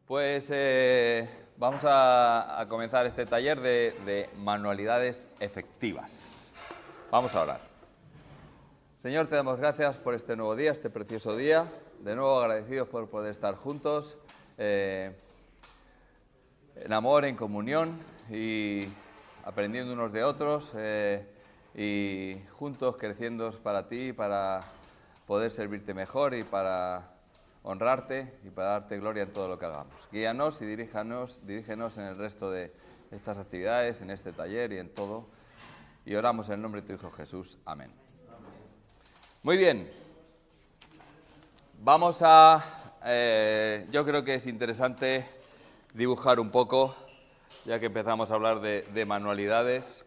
Pues vamos a comenzar este taller de manualidades efectivas. Vamos a orar. Señor, te damos gracias por este nuevo día, este precioso día. De nuevo agradecidos por poder estar juntos en amor, en comunión y aprendiendo unos de otros y juntos creciendo para ti, para poder servirte mejor y para honrarte y para darte gloria en todo lo que hagamos. Guíanos y dirígenos en el resto de estas actividades, en este taller y en todo. Y oramos en el nombre de tu Hijo Jesús. Amén. Muy bien. Vamos a... yo creo que es interesante dibujar un poco, ya que empezamos a hablar de manualidades.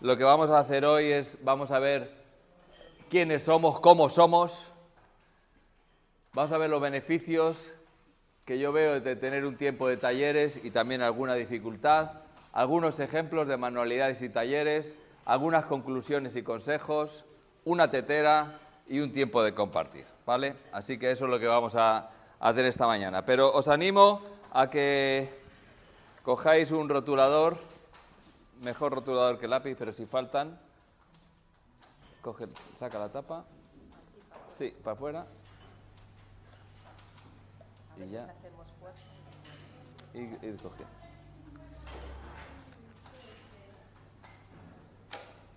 Lo que vamos a hacer hoy es, vamos a ver quiénes somos, cómo somos. Vamos a ver los beneficios que yo veo de tener un tiempo de talleres y también alguna dificultad, algunos ejemplos de manualidades y talleres, algunas conclusiones y consejos, una tetera y un tiempo de compartir, ¿vale? Así que eso es lo que vamos a hacer esta mañana. Pero os animo a que cojáis un rotulador, mejor rotulador que lápiz, pero si faltan, saca la tapa, sí, para afuera. Y ya. Ir cogiendo.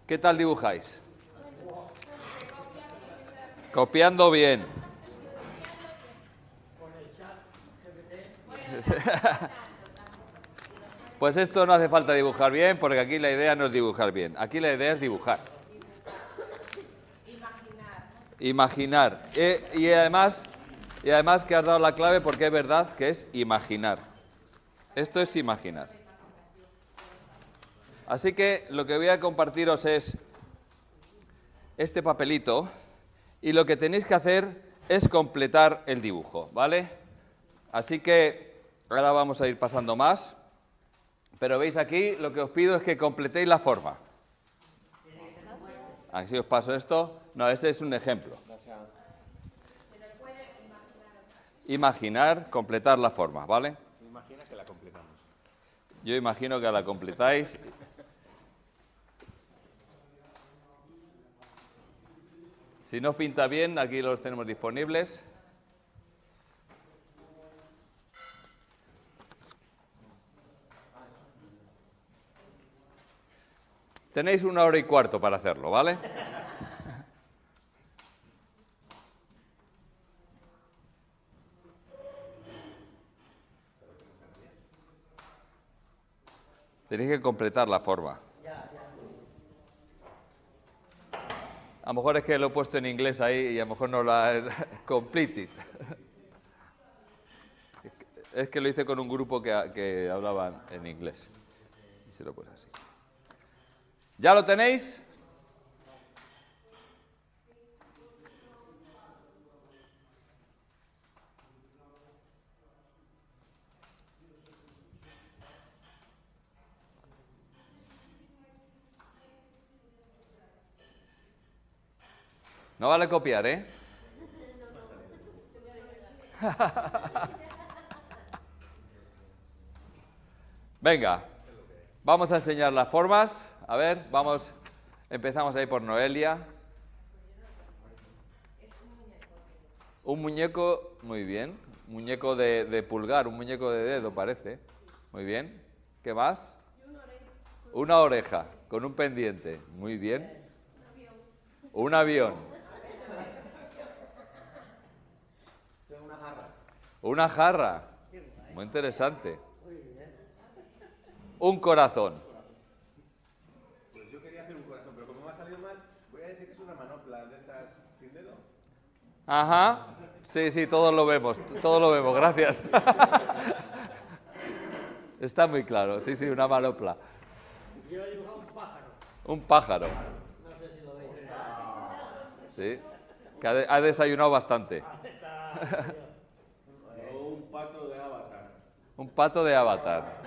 ¿Qué tal dibujáis? Copiando bien. Pues esto no hace falta dibujar bien, porque aquí la idea no es dibujar bien. Aquí la idea es dibujar. Imaginar. Y además que has dado la clave porque es verdad que es imaginar. Esto es imaginar. Así que lo que voy a compartiros es este papelito y lo que tenéis que hacer es completar el dibujo, ¿vale? Así que ahora vamos a ir pasando más, pero veis aquí lo que os pido es que completéis la forma. Así os paso esto. No, ese es un ejemplo. Imaginar, completar la forma, ¿vale? Imagina que la completamos. Yo imagino que la completáis. Si no os pinta bien, aquí los tenemos disponibles. Tenéis 1 hora y cuarto para hacerlo, ¿vale? Tenéis que completar la forma. A lo mejor es que lo he puesto en inglés ahí y a lo mejor no la completed. Es que lo hice con un grupo que hablaban en inglés. Y se lo puse así. ¿Ya lo tenéis? No vale copiar, ¿eh? Venga, vamos a enseñar las formas. A ver, empezamos ahí por Noelia. Un muñeco, muy bien. Muñeco de pulgar, un muñeco de dedo parece. Muy bien. ¿Qué más? Una oreja, con un pendiente. Muy bien. Un avión. Una jarra. Muy interesante. Un corazón. Pues yo quería hacer un corazón, pero como me ha salido mal, voy a decir que es una manopla de estas sin dedo. Ajá. Sí, todos lo vemos, gracias. Está muy claro, sí, una manopla. Yo he dibujado un pájaro. Un pájaro. No sé si lo veis. Sí, que ha desayunado bastante. O un pato de Avatar. Un pato de Avatar.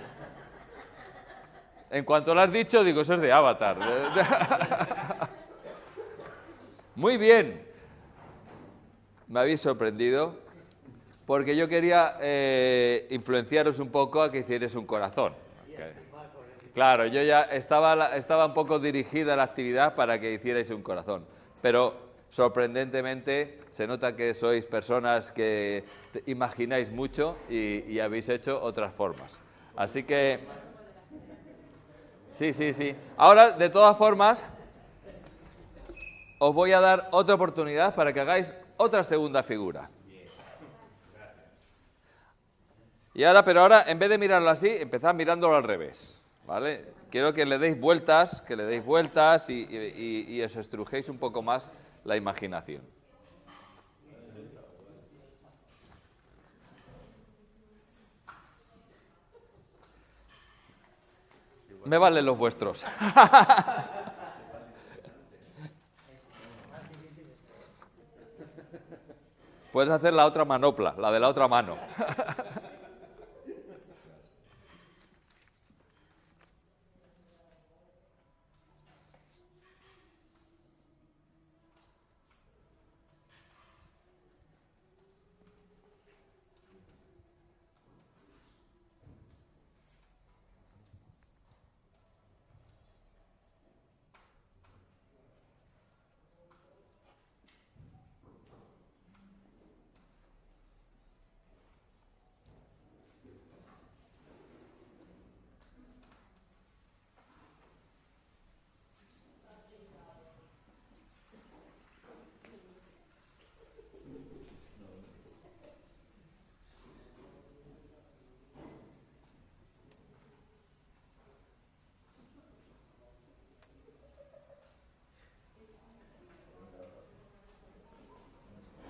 En cuanto lo has dicho, digo, eso es de Avatar. Muy bien. Me habéis sorprendido. porque yo quería influenciaros un poco a que hicierais un corazón. Claro, yo ya estaba un poco dirigida la actividad para que hicierais un corazón, pero sorprendentemente se nota que sois personas que imagináis mucho y habéis hecho otras formas. Así que... Sí, sí, sí. Ahora, de todas formas, os voy a dar otra oportunidad para que hagáis otra segunda figura. Y ahora, pero ahora, en vez de mirarlo así, empezad mirándolo al revés, ¿vale? Quiero que le deis vueltas, y os estrujéis un poco más la imaginación. Me valen los vuestros. Puedes hacer la otra manopla, la de la otra mano.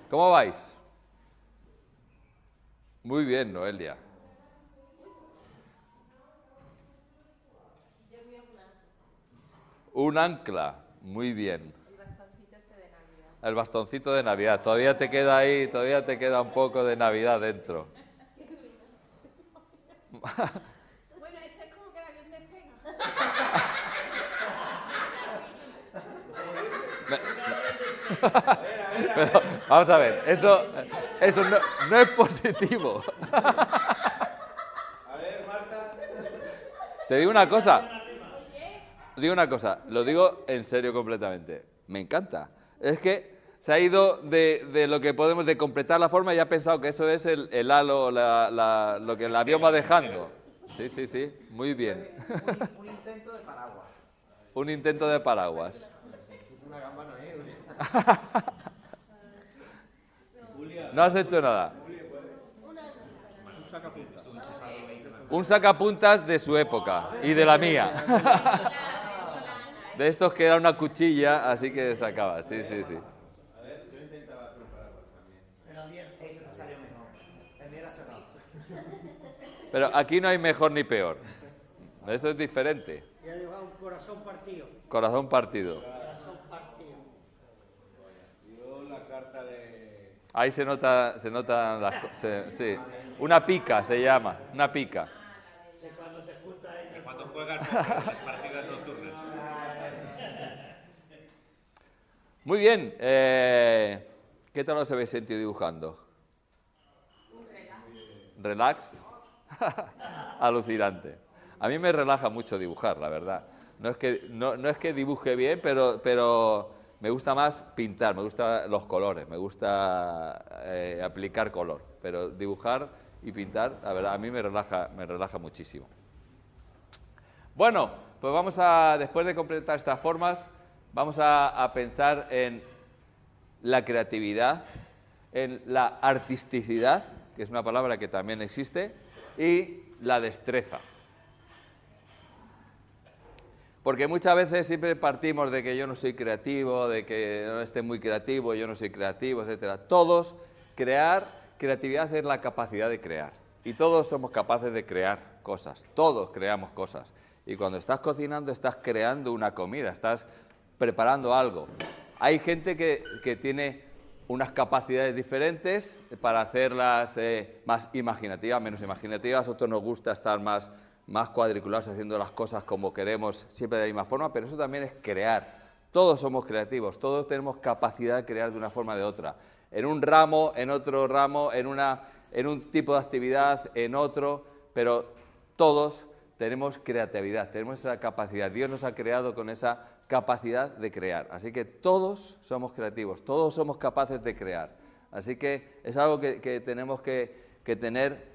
¿Cómo vais? Muy bien, Noelia. Un ancla, muy bien. El bastoncito este de Navidad. El bastoncito de Navidad. Todavía te queda ahí, todavía te queda un poco de Navidad dentro. Bueno, esto es como que el avión despega. Pero, vamos a ver, eso no es positivo. A ver, Marta. Te digo una cosa. Lo digo en serio completamente. Me encanta. Es que se ha ido de lo que podemos, de completar la forma, y ha pensado que eso es el halo, lo que el avión va dejando. Sí, sí, sí, muy bien. Un intento de paraguas. Un intento de paraguas. Una gamba no es. No has hecho nada. Un sacapuntas de su época y de la mía. De estos que era una cuchilla, así que sacaba. Sí, sí, sí. A ver, yo intentaba hacer un paraguas también. Era abierto. Ese te salió mejor. El mío era cerrado. Pero aquí no hay mejor ni peor. Esto es diferente. Y ha dibujado un corazón partido. Corazón partido. Corazón partido. Yo la carta de... Ahí se notan las cosas. Sí. Una pica se llama, una pica. De cuando te juntas ahí. Cuando juegan las partidas nocturnas. Muy bien. ¿Qué tal os habéis sentido dibujando? ¿Relax? Alucinante. A mí me relaja mucho dibujar, la verdad. No es que dibuje bien, pero me gusta más pintar, me gustan los colores, me gusta aplicar color. Pero dibujar y pintar, la verdad, a mí me relaja muchísimo. Bueno, pues después de completar estas formas, vamos a pensar en la creatividad, en la artisticidad, que es una palabra que también existe, y la destreza. Porque muchas veces siempre partimos de que yo no soy creativo, de que no esté muy creativo, yo no soy creativo, etcétera. Todos, creatividad es la capacidad de crear. Y todos somos capaces de crear cosas, todos creamos cosas. Y cuando estás cocinando, estás creando una comida, estás preparando algo. Hay gente que tiene unas capacidades diferentes para hacerlas más imaginativas, menos imaginativas. A otros nos gusta estar más cuadriculados, haciendo las cosas como queremos, siempre de la misma forma, pero eso también es crear. Todos somos creativos, todos tenemos capacidad de crear de una forma o de otra. En un ramo, en otro ramo, en un tipo de actividad, en otro, pero todos tenemos creatividad, tenemos esa capacidad. Dios nos ha creado con esa capacidad de crear. Así que todos somos creativos, todos somos capaces de crear. Así que es algo que tenemos que tener,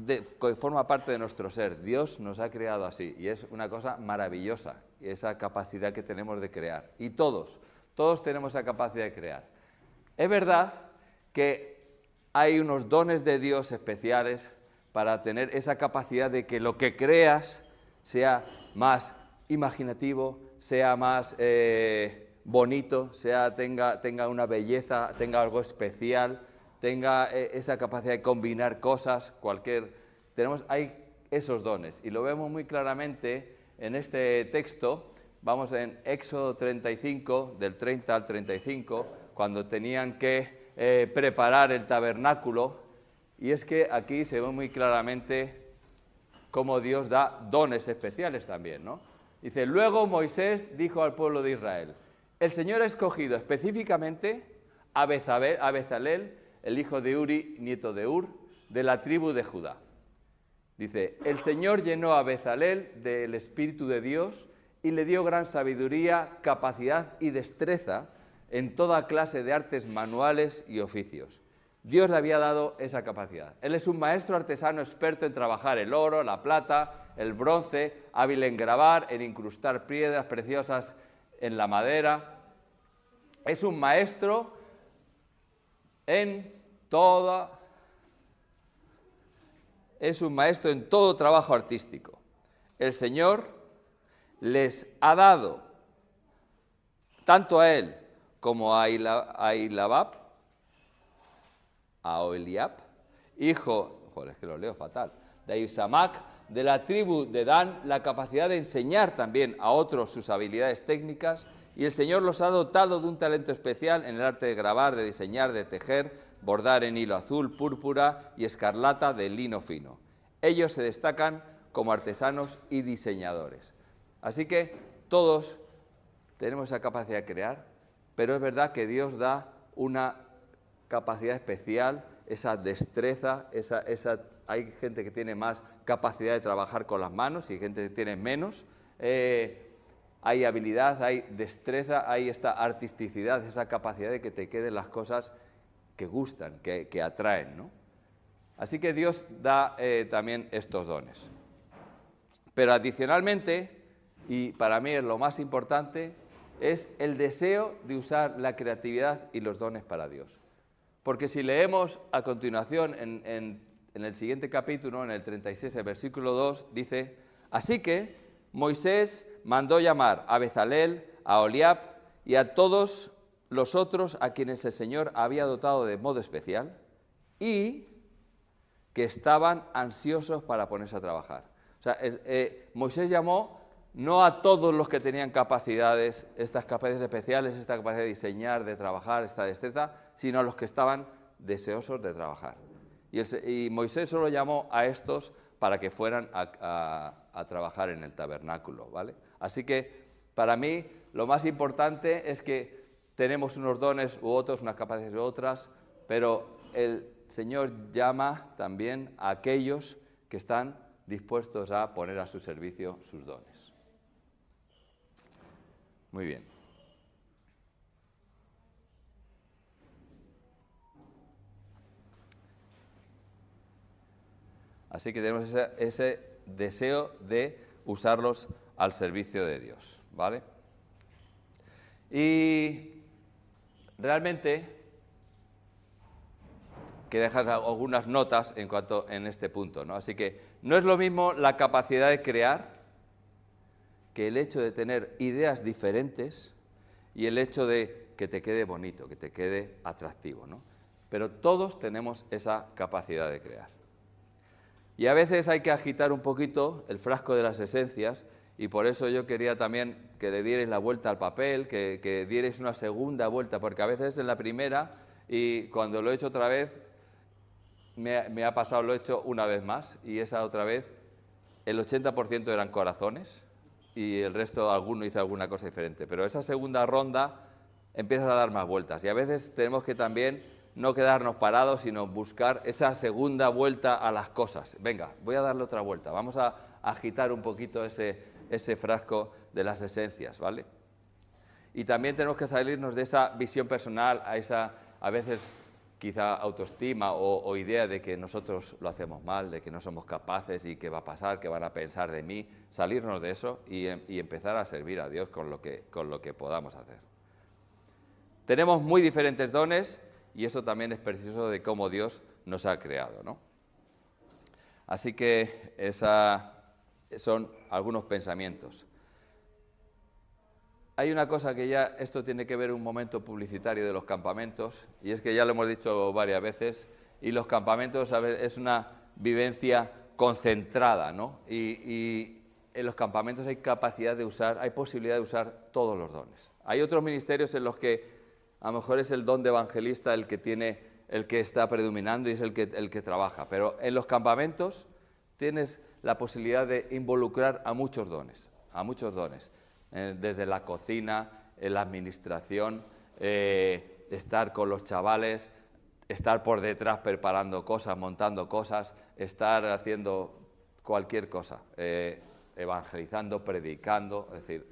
que forma parte de nuestro ser. Dios nos ha creado así y es una cosa maravillosa, esa capacidad que tenemos de crear. Y todos tenemos esa capacidad de crear. Es verdad que hay unos dones de Dios especiales para tener esa capacidad de que lo que creas sea más imaginativo, sea más bonito, tenga una belleza, tenga algo especial, tenga esa capacidad de combinar cosas, hay esos dones y lo vemos muy claramente en este texto. Vamos en Éxodo 35, del 30 al 35, cuando tenían que preparar el tabernáculo, y es que aquí se ve muy claramente cómo Dios da dones especiales también, ¿no? Dice, luego Moisés dijo al pueblo de Israel, el Señor ha escogido específicamente a Bezalel, el hijo de Uri, nieto de Ur, de la tribu de Judá. Dice, el Señor llenó a Bezalel del Espíritu de Dios y le dio gran sabiduría, capacidad y destreza en toda clase de artes manuales y oficios. Dios le había dado esa capacidad. Él es un maestro artesano experto en trabajar el oro, la plata, el bronce, hábil en grabar, en incrustar piedras preciosas en la madera. Es un maestro en todo trabajo artístico. El Señor les ha dado, tanto a él como a Oholiab, hijo, es que lo leo fatal, de Ahisamac, de la tribu de Dan, la capacidad de enseñar también a otros sus habilidades técnicas, y el Señor los ha dotado de un talento especial en el arte de grabar, de diseñar, de tejer, bordar en hilo azul, púrpura y escarlata de lino fino. Ellos se destacan como artesanos y diseñadores. Así que todos tenemos esa capacidad de crear, pero es verdad que Dios da una capacidad especial, esa destreza, hay gente que tiene más capacidad de trabajar con las manos y gente que tiene menos. Hay habilidad, hay destreza, hay esta artisticidad, esa capacidad de que te queden las cosas que gustan, que atraen, ¿no? Así que Dios da también estos dones. Pero adicionalmente, y para mí es lo más importante, es el deseo de usar la creatividad y los dones para Dios. Porque si leemos a continuación en el siguiente capítulo, en el 36, el versículo 2, dice, así que Moisés mandó llamar a Bezalel, a Oholiab y a todos los otros a quienes el Señor había dotado de modo especial y que estaban ansiosos para ponerse a trabajar. O sea, Moisés llamó no a todos los que tenían capacidades, estas capacidades especiales, esta capacidad de diseñar, de trabajar, esta destreza, sino a los que estaban deseosos de trabajar. Y Moisés solo llamó a estos para que fueran a trabajar en el tabernáculo, ¿vale? Así que, para mí, lo más importante es que tenemos unos dones u otros, unas capacidades u otras, pero el Señor llama también a aquellos que están dispuestos a poner a su servicio sus dones. Muy bien. Así que tenemos ese deseo de usarlos al servicio de Dios, ¿vale? Y realmente que dejar algunas notas en este punto, ¿no? Así que no es lo mismo la capacidad de crear que el hecho de tener ideas diferentes y el hecho de que te quede bonito, que te quede atractivo, ¿no? Pero todos tenemos esa capacidad de crear. Y a veces hay que agitar un poquito el frasco de las esencias y por eso yo quería también que le dierais la vuelta al papel, que dierais una segunda vuelta, porque a veces en la primera y cuando lo he hecho otra vez me ha pasado, lo he hecho una vez más y esa otra vez el 80% eran corazones y el resto, alguno hizo alguna cosa diferente. Pero esa segunda ronda empiezas a dar más vueltas y a veces tenemos que también no quedarnos parados, sino buscar esa segunda vuelta a las cosas. Venga, voy a darle otra vuelta, vamos a agitar un poquito ese frasco de las esencias, ¿vale? Y también tenemos que salirnos de esa visión personal, a veces quizá autoestima o idea de que nosotros lo hacemos mal, de que no somos capaces y qué va a pasar, qué van a pensar de mí, salirnos de eso y empezar a servir a Dios con lo que podamos hacer. Tenemos muy diferentes dones y eso también es precioso de cómo Dios nos ha creado, ¿no? Así que esos son algunos pensamientos. Hay una cosa que ya, esto tiene que ver un momento publicitario de los campamentos, y es que ya lo hemos dicho varias veces, y los campamentos, a ver, es una vivencia concentrada, ¿no? Y en los campamentos hay capacidad de usar, hay posibilidad de usar todos los dones. Hay otros ministerios en los que a lo mejor es el don de evangelista el que está predominando y es el que trabaja, pero en los campamentos tienes la posibilidad de involucrar a muchos dones, desde la cocina, en la administración, estar con los chavales, estar por detrás preparando cosas, montando cosas, estar haciendo cualquier cosa, evangelizando, predicando, es decir,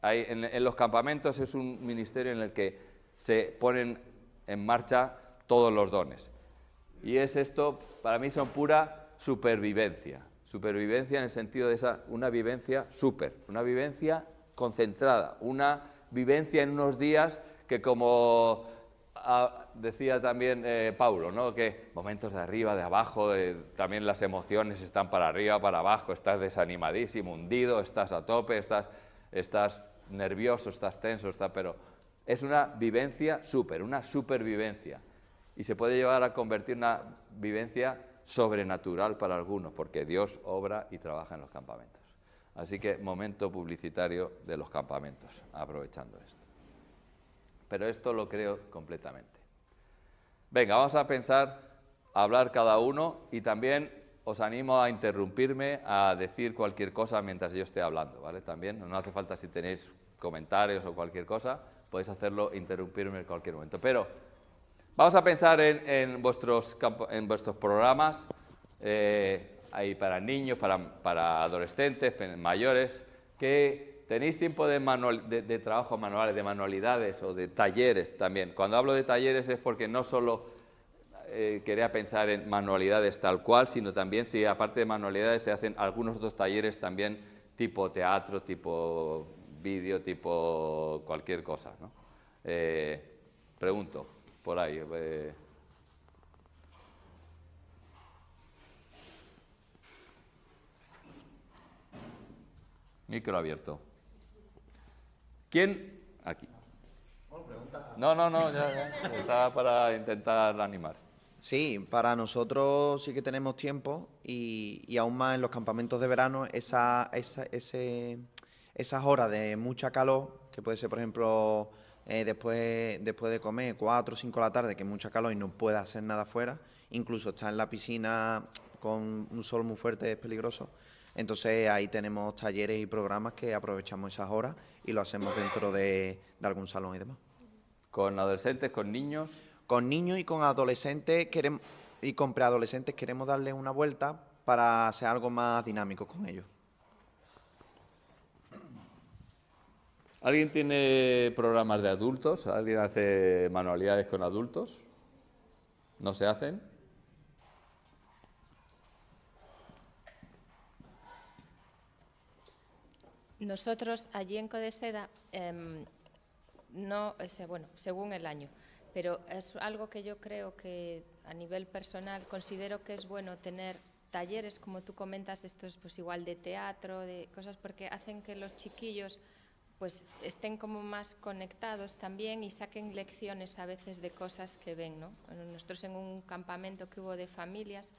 en los campamentos es un ministerio en el que se ponen en marcha todos los dones. Y es esto, para mí son pura supervivencia. Supervivencia en el sentido de una vivencia una vivencia concentrada, una vivencia en unos días que como decía también Paulo, ¿no? Que momentos de arriba, de abajo, también las emociones están para arriba, para abajo, estás desanimadísimo, hundido, estás a tope, estás nervioso, estás tenso, pero es una vivencia una supervivencia. Y se puede llevar a convertir una vivencia sobrenatural para algunos, porque Dios obra y trabaja en los campamentos. Así que momento publicitario de los campamentos, aprovechando esto. Pero esto lo creo completamente. Venga, vamos a pensar, a hablar cada uno y también os animo a interrumpirme, a decir cualquier cosa mientras yo esté hablando, ¿vale? También, no hace falta si tenéis comentarios o cualquier cosa, podéis hacerlo, interrumpirme en cualquier momento. Pero vamos a pensar en vuestros programas, hay para niños, para adolescentes, mayores, que tenéis tiempo de trabajo manuales, de manualidades o de talleres también. Cuando hablo de talleres es porque no solo quería pensar en manualidades tal cual, sino también si aparte de manualidades se hacen algunos otros talleres también tipo teatro, tipo vídeo, tipo cualquier cosa, ¿no? Pregunto, por ahí. Micro abierto. ¿Quién? Aquí. No, ya. Estaba para intentar animar. Sí, para nosotros sí que tenemos tiempo y aún más en los campamentos de verano, esas horas de mucha calor, que puede ser, por ejemplo, después de comer, 4 o 5 de la tarde, que es mucha calor y no puede hacer nada afuera, incluso estar en la piscina con un sol muy fuerte es peligroso. Entonces ahí tenemos talleres y programas que aprovechamos esas horas y lo hacemos dentro de algún salón y demás. ¿Con adolescentes, con niños? Con niños y con adolescentes y con preadolescentes queremos darle una vuelta para hacer algo más dinámico con ellos. ¿Alguien tiene programas de adultos? ¿Alguien hace manualidades con adultos? ¿No se hacen? Nosotros allí en Codeseda, según el año, pero es algo que yo creo que a nivel personal considero que es bueno tener talleres, como tú comentas, estos pues igual de teatro, de cosas, porque hacen que los chiquillos pues estén como más conectados también y saquen lecciones a veces de cosas que ven, ¿no? Nosotros en un campamento que hubo de familias,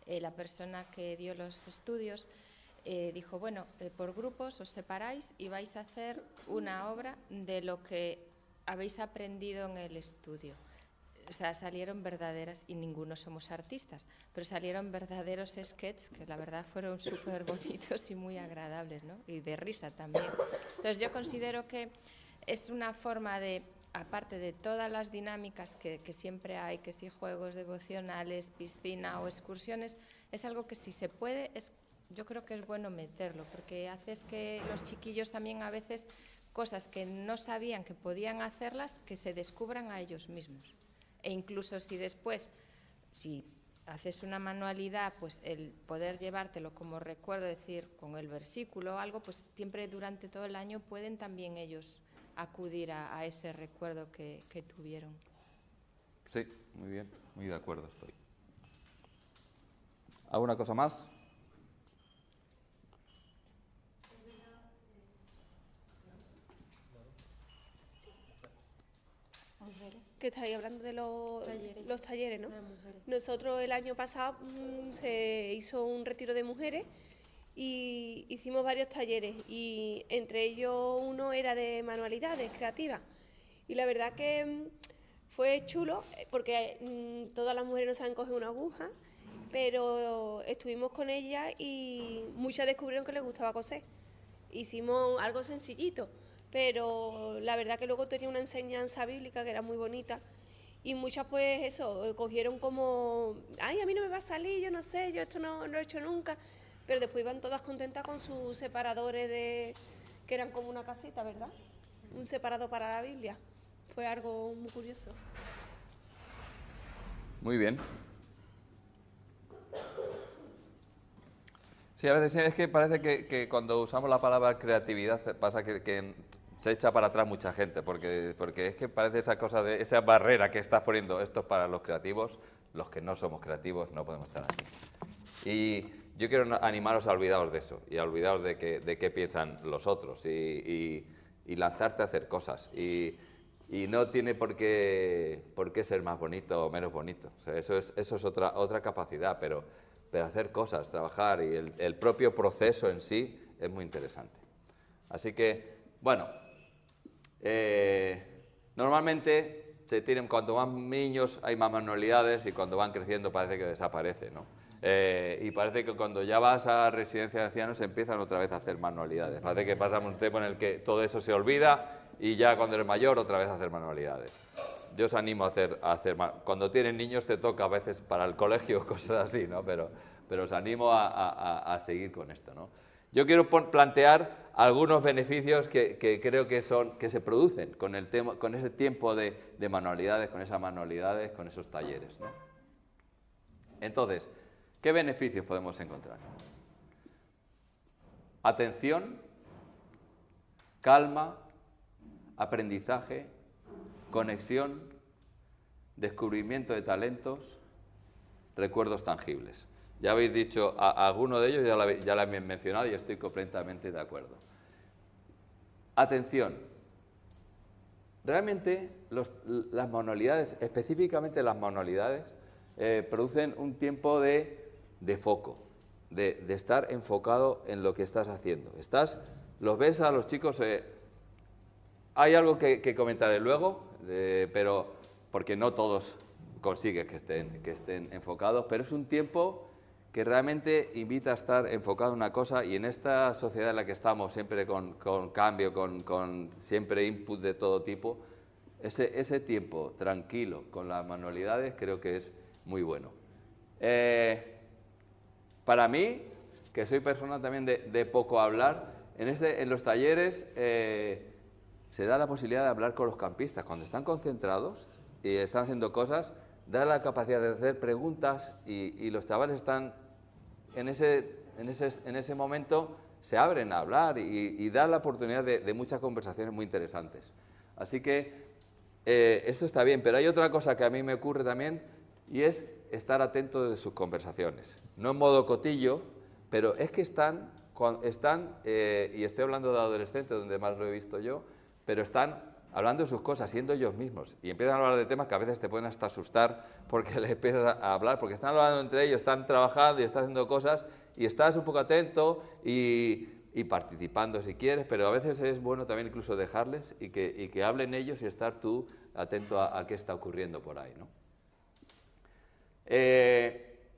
la persona que dio los estudios dijo, bueno, por grupos os separáis y vais a hacer una obra de lo que habéis aprendido en el estudio. o sea, salieron verdaderas, y ninguno somos artistas, pero salieron verdaderos sketches que la verdad fueron súper bonitos y muy agradables, ¿no? Y de risa también. Entonces yo considero que es una forma de, aparte de todas las dinámicas que siempre hay, que si juegos devocionales, piscina o excursiones, es algo que si se puede, yo creo que es bueno meterlo, porque haces que los chiquillos también a veces cosas que no sabían que podían hacerlas, que se descubran a ellos mismos. E incluso si después, si haces una manualidad, pues el poder llevártelo como recuerdo, decir, con el versículo o algo, pues siempre durante todo el año pueden también ellos acudir a ese recuerdo que tuvieron. Sí, muy bien, muy de acuerdo estoy. ¿Alguna cosa más? Que estáis hablando de los talleres, ¿no? Mujeres. Nosotros el año pasado se hizo un retiro de mujeres y hicimos varios talleres y entre ellos uno era de manualidades creativas y la verdad que fue chulo porque todas las mujeres no saben coger una aguja, pero estuvimos con ellas y muchas descubrieron que les gustaba coser. Hicimos algo sencillito, pero la verdad que luego tenía una enseñanza bíblica que era muy bonita y muchas pues eso, cogieron como, ay, a mí no me va a salir, yo no sé, yo esto no lo he hecho nunca, pero después iban todas contentas con sus separadores que eran como una casita, ¿verdad? Un separador para la Biblia, fue algo muy curioso. Muy bien. Sí, a veces es que parece que cuando usamos la palabra creatividad pasa que se echa para atrás mucha gente, porque es que parece esa cosa de esa barrera que estás poniendo, esto es para los creativos, los que no somos creativos no podemos estar aquí. Y yo quiero animaros a olvidaros de eso, y a olvidaros de qué piensan los otros, y lanzarte a hacer cosas, y no tiene por qué ser más bonito o menos bonito, o sea, eso es otra capacidad, pero hacer cosas, trabajar, y el propio proceso en sí es muy interesante. Así que, bueno, normalmente cuanto más niños hay más manualidades y cuando van creciendo parece que desaparece, ¿no? Y parece que cuando ya vas a residencia de ancianos empiezan otra vez a hacer manualidades. Parece que pasamos un tiempo en el que todo eso se olvida y ya cuando eres mayor otra vez a hacer manualidades. Yo os animo a hacer cuando tienen niños te toca a veces para el colegio, cosas así, ¿no? Pero os animo a seguir con esto, ¿no? Yo quiero plantear algunos beneficios que creo que se producen con ese tiempo de manualidades, con esas manualidades, con esos talleres, ¿no? Entonces, ¿qué beneficios podemos encontrar? Atención, calma, aprendizaje, conexión, descubrimiento de talentos, recuerdos tangibles. Ya habéis dicho, alguno de ellos ya lo habéis mencionado y estoy completamente de acuerdo. Atención. Realmente las manualidades, específicamente las manualidades, producen un tiempo de foco, de estar enfocado en lo que estás haciendo. Los ves a los chicos, hay algo que comentaré luego, pero porque no todos consiguen que estén enfocados, pero es un tiempo que realmente invita a estar enfocado en una cosa, y en esta sociedad en la que estamos, siempre con cambio, con siempre input de todo tipo, ese tiempo tranquilo con las manualidades creo que es muy bueno. Para mí, que soy persona también de poco hablar, en los talleres se da la posibilidad de hablar con los campistas. Cuando están concentrados y están haciendo cosas, da la capacidad de hacer preguntas y los chavales están en ese momento, se abren a hablar y da la oportunidad de muchas conversaciones muy interesantes. Así que esto está bien, pero hay otra cosa que a mí me ocurre también y es estar atento de sus conversaciones. No en modo cotillo, pero es que están y estoy hablando de adolescentes, donde más lo he visto yo, pero están hablando de sus cosas, siendo ellos mismos, y empiezan a hablar de temas que a veces te pueden hasta asustar porque les empiezas a hablar, porque están hablando entre ellos, están trabajando y están haciendo cosas, y estás un poco atento y participando si quieres, pero a veces es bueno también incluso dejarles y que hablen ellos y estar tú atento a qué está ocurriendo por ahí, ¿no?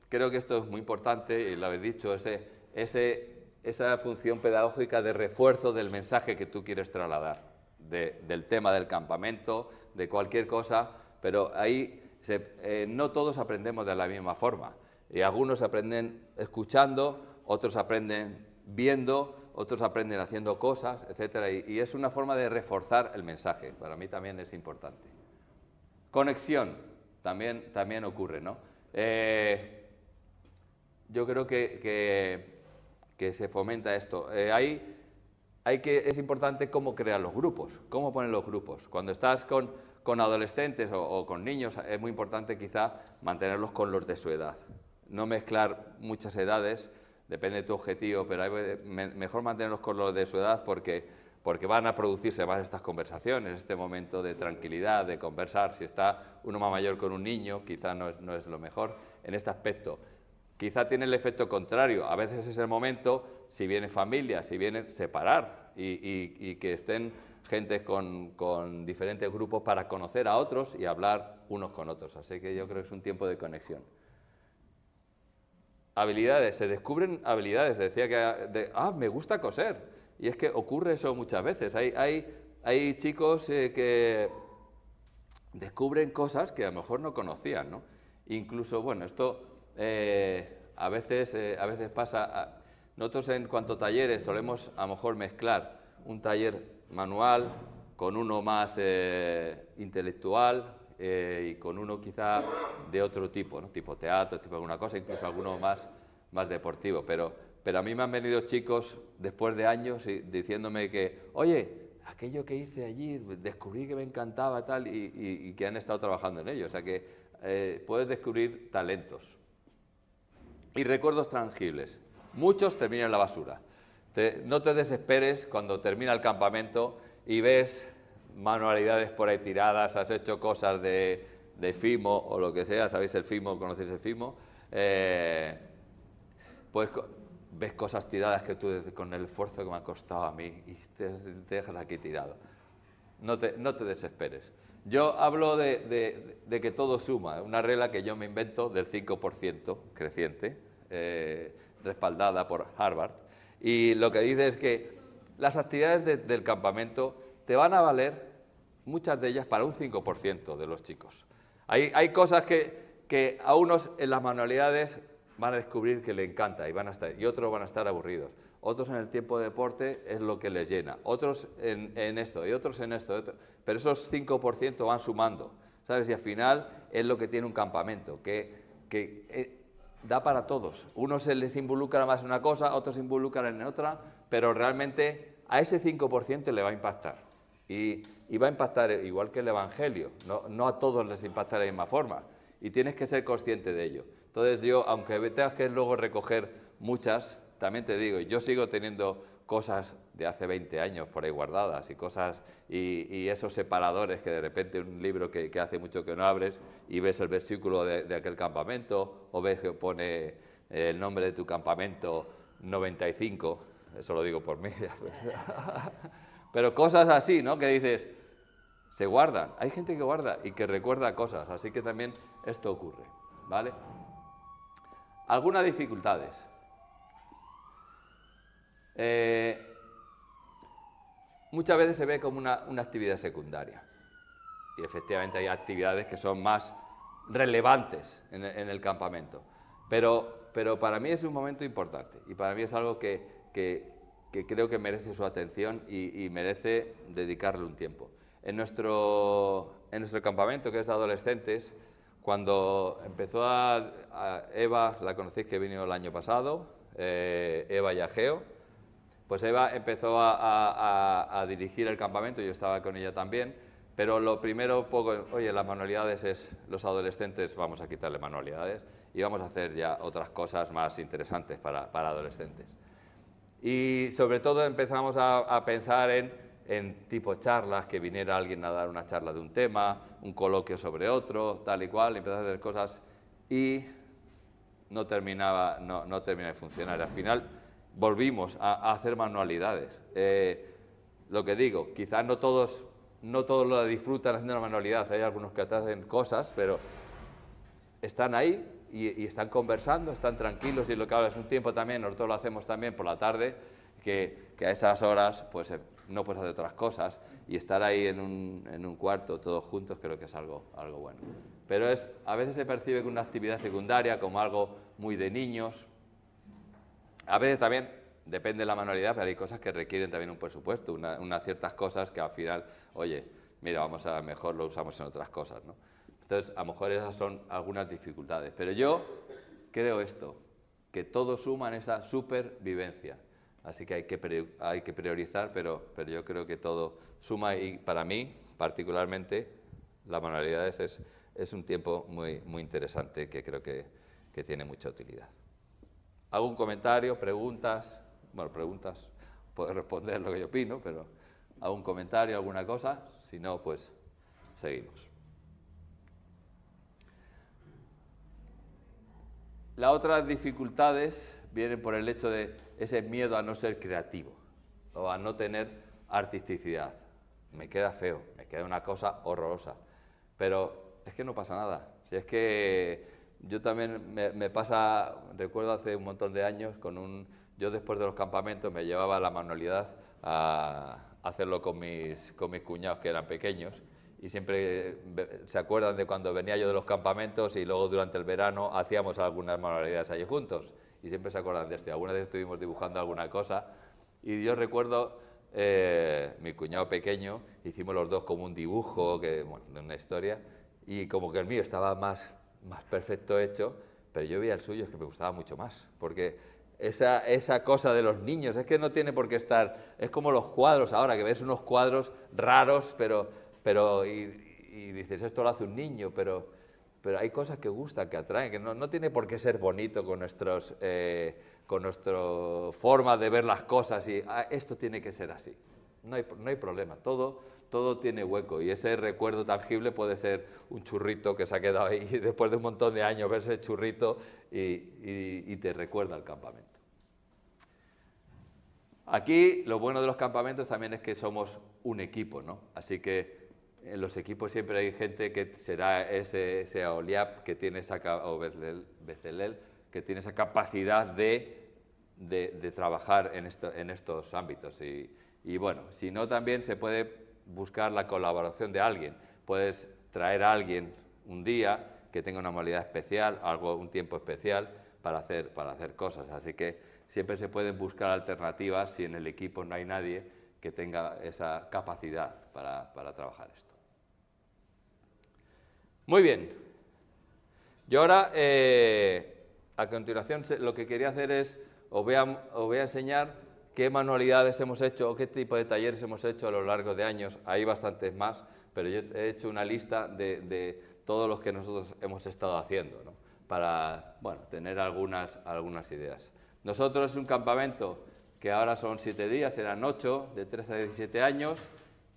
Creo que esto es muy importante, y lo habéis dicho, esa función pedagógica de refuerzo del mensaje que tú quieres trasladar, del tema del campamento, de cualquier cosa, pero ahí no todos aprendemos de la misma forma. Y algunos aprenden escuchando, otros aprenden viendo, otros aprenden haciendo cosas, etcétera, y es una forma de reforzar el mensaje. Para mí también es importante. Conexión, también ocurre, ¿no? Yo creo que se fomenta esto. Es importante cómo crear los grupos, cómo poner los grupos. Cuando estás con adolescentes o con niños, es muy importante quizá mantenerlos con los de su edad. No mezclar muchas edades, depende de tu objetivo, pero mejor mantenerlos con los de su edad porque van a producirse más estas conversaciones, este momento de tranquilidad, de conversar. Si está uno más mayor con un niño, quizá no es lo mejor en este aspecto. Quizá tiene el efecto contrario, a veces es el momento, si viene familia, si viene separar y que estén gentes con diferentes grupos para conocer a otros y hablar unos con otros. Así que yo creo que es un tiempo de conexión. Habilidades, se descubren habilidades. Decía que me gusta coser, y es que ocurre eso muchas veces. Hay chicos que descubren cosas que a lo mejor no conocían, ¿no? Incluso, bueno, esto a veces pasa. Nosotros en cuanto a talleres solemos a lo mejor mezclar un taller manual con uno más intelectual y con uno quizá de otro tipo, ¿no? Tipo teatro, tipo alguna cosa, incluso alguno más deportivo. Pero a mí me han venido chicos después de años diciéndome que, oye, aquello que hice allí, descubrí que me encantaba tal, y que han estado trabajando en ello. O sea que puedes descubrir talentos. Y recuerdos tangibles. Muchos terminan en la basura. No te desesperes cuando termina el campamento y ves manualidades por ahí tiradas, has hecho cosas de Fimo o lo que sea. ¿Sabéis el Fimo? ¿Conocéis el Fimo? Pues ves cosas tiradas que tú dices, con el esfuerzo que me ha costado a mí, y te dejas aquí tirado. No te desesperes. Yo hablo de que todo suma, una regla que yo me invento del 5% creciente, respaldada por Harvard, y lo que dice es que las actividades del campamento te van a valer, muchas de ellas, para un 5% de los chicos. Hay cosas que a unos en las manualidades van a descubrir que les encanta y otros van a estar aburridos. Otros en el tiempo de deporte es lo que les llena, otros en esto y otros en esto. Pero esos 5% van sumando, ¿sabes? Y al final es lo que tiene un campamento, que da para todos. Unos se les involucra más en una cosa, otros se involucran en otra, pero realmente a ese 5% le va a impactar. Y va a impactar igual que el Evangelio, no a todos les impacta de la misma forma. Y tienes que ser consciente de ello. Entonces yo, aunque tengas que luego recoger muchas, también te digo, yo sigo teniendo cosas de hace 20 años por ahí guardadas y cosas, y esos separadores que de repente un libro que hace mucho que no abres y ves el versículo de aquel campamento, o ves que pone el nombre de tu campamento 95, eso lo digo por mí, pero cosas así, ¿no? Que dices, se guardan, hay gente que guarda y que recuerda cosas, así que también esto ocurre, ¿vale? Algunas dificultades. Muchas veces se ve como una actividad secundaria, y efectivamente hay actividades que son más relevantes en el campamento, pero para mí es un momento importante y para mí es algo que creo que merece su atención y merece dedicarle un tiempo. En nuestro campamento, que es de adolescentes, cuando empezó Eva, la conocéis, que vino el año pasado, Eva y Ageo, pues Eva empezó a dirigir el campamento, yo estaba con ella también, pero lo primero, oye, las manualidades es, los adolescentes, vamos a quitarle manualidades y vamos a hacer ya otras cosas más interesantes para adolescentes. Y sobre todo empezamos a pensar en tipo charlas, que viniera alguien a dar una charla de un tema, un coloquio sobre otro, tal y cual, y empezamos a hacer cosas y no terminaba de funcionar. Al final volvimos a hacer manualidades. Lo que digo, quizás no todos no todos lo disfrutan haciendo una manualidad, hay algunos que hacen cosas, pero están ahí y están conversando, están tranquilos, y lo que habla es un tiempo también, nosotros lo hacemos también por la tarde, que a esas horas pues no puedes hacer otras cosas, y estar ahí en un cuarto todos juntos creo que es algo bueno. Pero a veces se percibe que una actividad secundaria como algo muy de niños, a veces también depende de la manualidad, pero hay cosas que requieren también un presupuesto, unas ciertas cosas que al final, oye, mira, mejor lo usamos en otras cosas, ¿no? Entonces, a lo mejor esas son algunas dificultades. Pero yo creo esto, que todo suma en esa supervivencia. Así que hay que priorizar, pero yo creo que todo suma, y para mí, particularmente, las manualidades es un tiempo muy interesante que creo que tiene mucha utilidad. ¿Algún comentario, preguntas? Bueno, preguntas, puedo responder lo que yo opino, pero ¿algún comentario, alguna cosa? Si no, pues seguimos. Las otras dificultades vienen por el hecho de ese miedo a no ser creativo o a no tener artisticidad. Me queda feo, me queda una cosa horrorosa, pero es que no pasa nada. Si es que yo también me pasa, recuerdo hace un montón de años, yo después de los campamentos me llevaba la manualidad a hacerlo con mis cuñados que eran pequeños, y siempre se acuerdan de cuando venía yo de los campamentos y luego durante el verano hacíamos algunas manualidades allí juntos, y siempre se acuerdan de esto. Y alguna vez estuvimos dibujando alguna cosa, y yo recuerdo, mi cuñado pequeño, hicimos los dos como un dibujo, de una historia, y como que el mío estaba más perfecto hecho, pero yo veía el suyo, es que me gustaba mucho más, porque esa cosa de los niños, es que no tiene por qué estar, es como los cuadros ahora, que ves unos cuadros raros, y dices, esto lo hace un niño, pero hay cosas que gustan, que atraen, que no tiene por qué ser bonito con nuestra forma de ver las cosas, y esto tiene que ser así. No hay problema, todo tiene hueco, y ese recuerdo tangible puede ser un churrito que se ha quedado ahí después de un montón de años, ver ese churrito y te recuerda al campamento. Aquí lo bueno de los campamentos también es que somos un equipo, ¿no? Así que en los equipos siempre hay gente que será ese Oliap que tiene o Bezalel, que tiene esa capacidad de trabajar en estos ámbitos. Y bueno, si no, también se puede buscar la colaboración de alguien. Puedes traer a alguien un día que tenga una modalidad especial, un tiempo especial para hacer cosas. Así que siempre se pueden buscar alternativas si en el equipo no hay nadie que tenga esa capacidad para trabajar esto. Muy bien. Yo ahora, a continuación, lo que quería hacer es, os voy a enseñar qué manualidades hemos hecho o qué tipo de talleres hemos hecho a lo largo de años. Hay bastantes más, pero yo he hecho una lista de todos los que nosotros hemos estado haciendo, ¿no? Para tener algunas ideas. Nosotros es un campamento que ahora son 7 días, eran 8, de 13 a 17 años,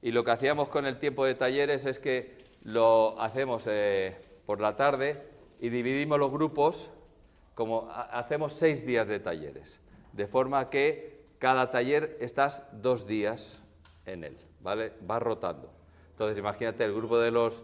y lo que hacíamos con el tiempo de talleres es que lo hacemos por la tarde y dividimos los grupos, hacemos 6 días de talleres, de forma que cada taller estás 2 días en él, ¿vale? Vas rotando. Entonces imagínate el grupo de los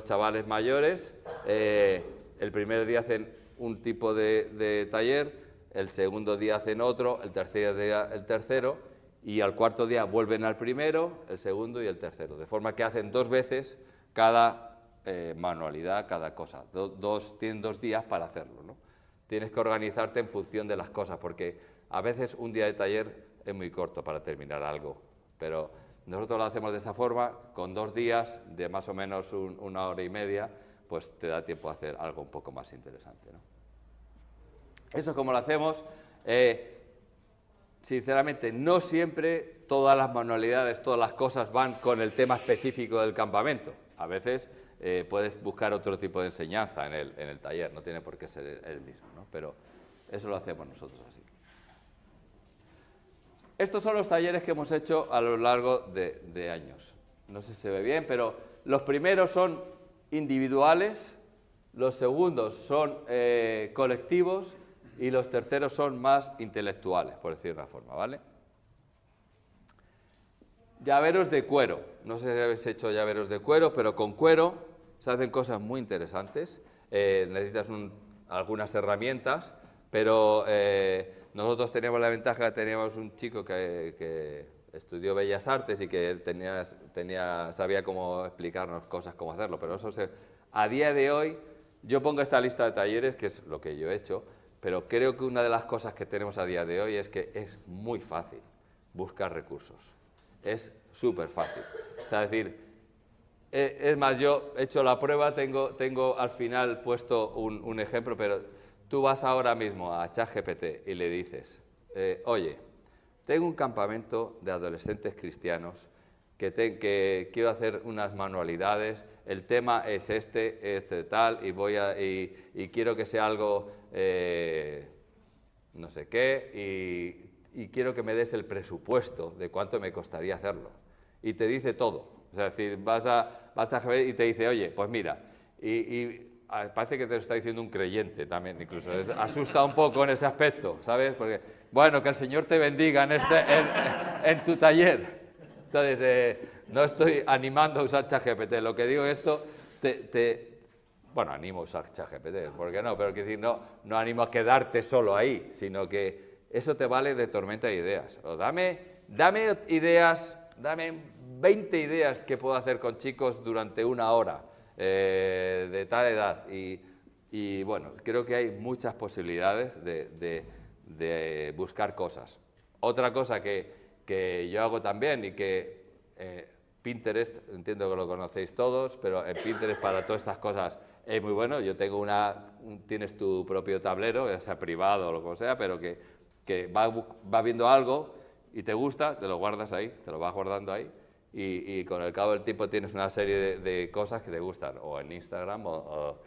chavales mayores, el primer día hacen un tipo de taller, el segundo día hacen otro, el tercer día el tercero, y al cuarto día vuelven al primero, el segundo y el tercero, de forma que hacen 2 veces cada manualidad, cada cosa. Tienen 2 días para hacerlo, ¿no? Tienes que organizarte en función de las cosas, porque a veces un día de taller es muy corto para terminar algo, pero nosotros lo hacemos de esa forma, con 2 días de más o menos 1 hora y media, pues te da tiempo a hacer algo un poco más interesante, ¿no? Eso es como lo hacemos. Sinceramente, no siempre todas las manualidades, todas las cosas van con el tema específico del campamento. A veces puedes buscar otro tipo de enseñanza en el taller, no tiene por qué ser el mismo, ¿no? Pero eso lo hacemos nosotros así. Estos son los talleres que hemos hecho a lo largo de años. No sé si se ve bien, pero los primeros son individuales, los segundos son colectivos y los terceros son más intelectuales, por decir de una forma, ¿vale? Llaveros de cuero. No sé si habéis hecho llaveros de cuero, pero con cuero se hacen cosas muy interesantes. Necesitas algunas herramientas, pero nosotros teníamos la ventaja que teníamos un chico que estudió Bellas Artes y que sabía cómo explicarnos cosas, cómo hacerlo. Pero a día de hoy, yo pongo esta lista de talleres, que es lo que yo he hecho, pero creo que una de las cosas que tenemos a día de hoy es que es muy fácil buscar recursos. Es súper fácil. O sea, es decir, es más, yo he hecho la prueba, tengo al final puesto un ejemplo, pero tú vas ahora mismo a ChatGPT y le dices, oye, tengo un campamento de adolescentes cristianos que quiero hacer unas manualidades, el tema es este tal, y quiero que sea algo no sé qué, y quiero que me des el presupuesto de cuánto me costaría hacerlo. Y te dice todo. O sea, es decir, vas a GB y te dice, oye, pues mira, parece que te lo está diciendo un creyente también, incluso. Asusta un poco en ese aspecto, ¿sabes? Porque, bueno, que el Señor te bendiga en tu taller. Entonces, no estoy animando a usar ChatGPT. Lo que digo esto, bueno, animo a usar ChatGPT, ¿por qué no? Pero quiero decir, no animo a quedarte solo ahí, sino que eso te vale de tormenta de ideas. O dame ideas, dame 20 ideas que puedo hacer con chicos durante una hora de tal edad. Y bueno, creo que hay muchas posibilidades de buscar cosas. Otra cosa que yo hago también y que Pinterest, entiendo que lo conocéis todos, pero en Pinterest para todas estas cosas es muy bueno. Yo tengo tienes tu propio tablero, ya sea privado o lo que sea, pero que va viendo algo y te gusta, te lo guardas ahí, te lo vas guardando ahí y con el cabo del tiempo tienes una serie de cosas que te gustan, o en Instagram o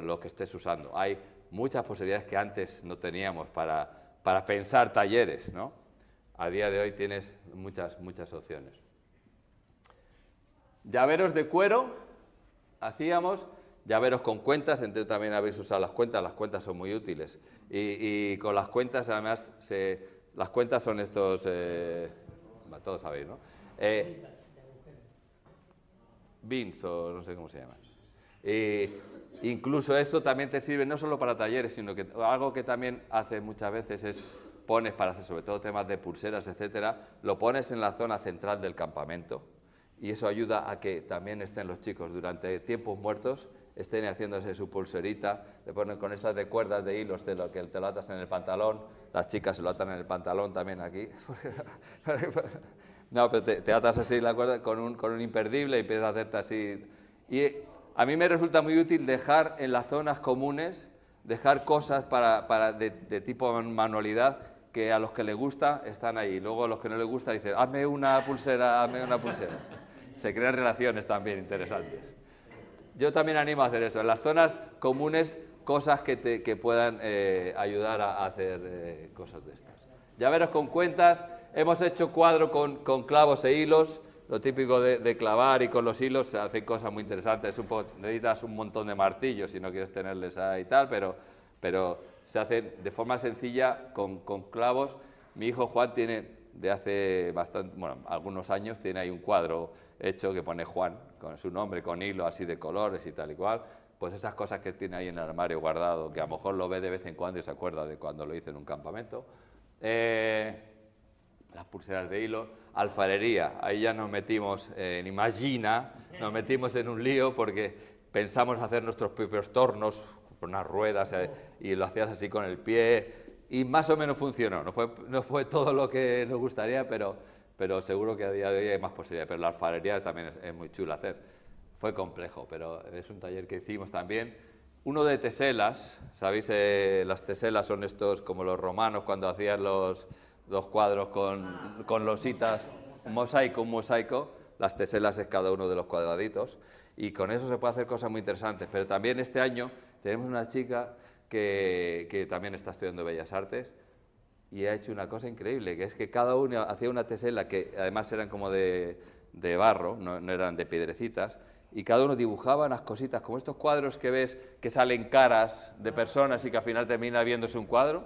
lo que estés usando. Hay muchas posibilidades que antes no teníamos para pensar talleres, ¿no? A día de hoy tienes muchas opciones. Llaveros de cuero, hacíamos llaveros con cuentas, entonces también habéis usado las cuentas son muy útiles. Y con las cuentas, además, las cuentas son estos, todos sabéis, ¿no? Beans, o no sé cómo se llaman. Incluso eso también te sirve no solo para talleres, sino que algo que también hace muchas veces es pones para hacer sobre todo temas de pulseras, etcétera, lo pones en la zona central del campamento y eso ayuda a que también estén los chicos durante tiempos muertos, estén haciéndose su pulserita, le ponen con estas de cuerdas de hilos que te lo atas en el pantalón, las chicas se lo atan en el pantalón también aquí. No, pero te atas así la cuerda con un imperdible y empiezas a hacerte así. Y a mí me resulta muy útil dejar en las zonas comunes, dejar cosas de tipo manualidad que a los que les gusta están ahí. Luego a los que no les gusta dicen, hazme una pulsera, hazme una pulsera. Se crean relaciones también interesantes. Yo también animo a hacer eso. En las zonas comunes, cosas que puedan ayudar a hacer cosas de estas. Llaveros con cuentas. Hemos hecho cuadro con clavos e hilos. Lo típico de clavar y con los hilos se hacen cosas muy interesantes. Necesitas un montón de martillos si no quieres tenerles ahí y tal, pero se hacen de forma sencilla con clavos. Mi hijo Juan tiene, de hace algunos años, tiene ahí un cuadro hecho que pone Juan, con su nombre, con hilo así de colores y tal y cual. Pues esas cosas que tiene ahí en el armario guardado, que a lo mejor lo ve de vez en cuando y se acuerda de cuando lo hice en un campamento. Las pulseras de hilo, alfarería, ahí ya nos metimos en Imagina, nos metimos en un lío porque pensamos hacer nuestros propios tornos con unas ruedas y lo hacías así con el pie y más o menos funcionó, no fue todo lo que nos gustaría, pero seguro que a día de hoy hay más posibilidades, pero la alfarería también es muy chula hacer, fue complejo, pero es un taller que hicimos también. Uno de teselas, ¿sabéis? Las teselas son estos como los romanos cuando hacían los cuadros con lositas, un mosaico, las teselas es cada uno de los cuadraditos, y con eso se puede hacer cosas muy interesantes. Pero también este año tenemos una chica que también está estudiando Bellas Artes y ha hecho una cosa increíble, que es que cada uno hacía una tesela que además eran como de barro, no eran de piedrecitas, y cada uno dibujaba unas cositas, como estos cuadros que ves que salen caras de personas y que al final termina viéndose un cuadro.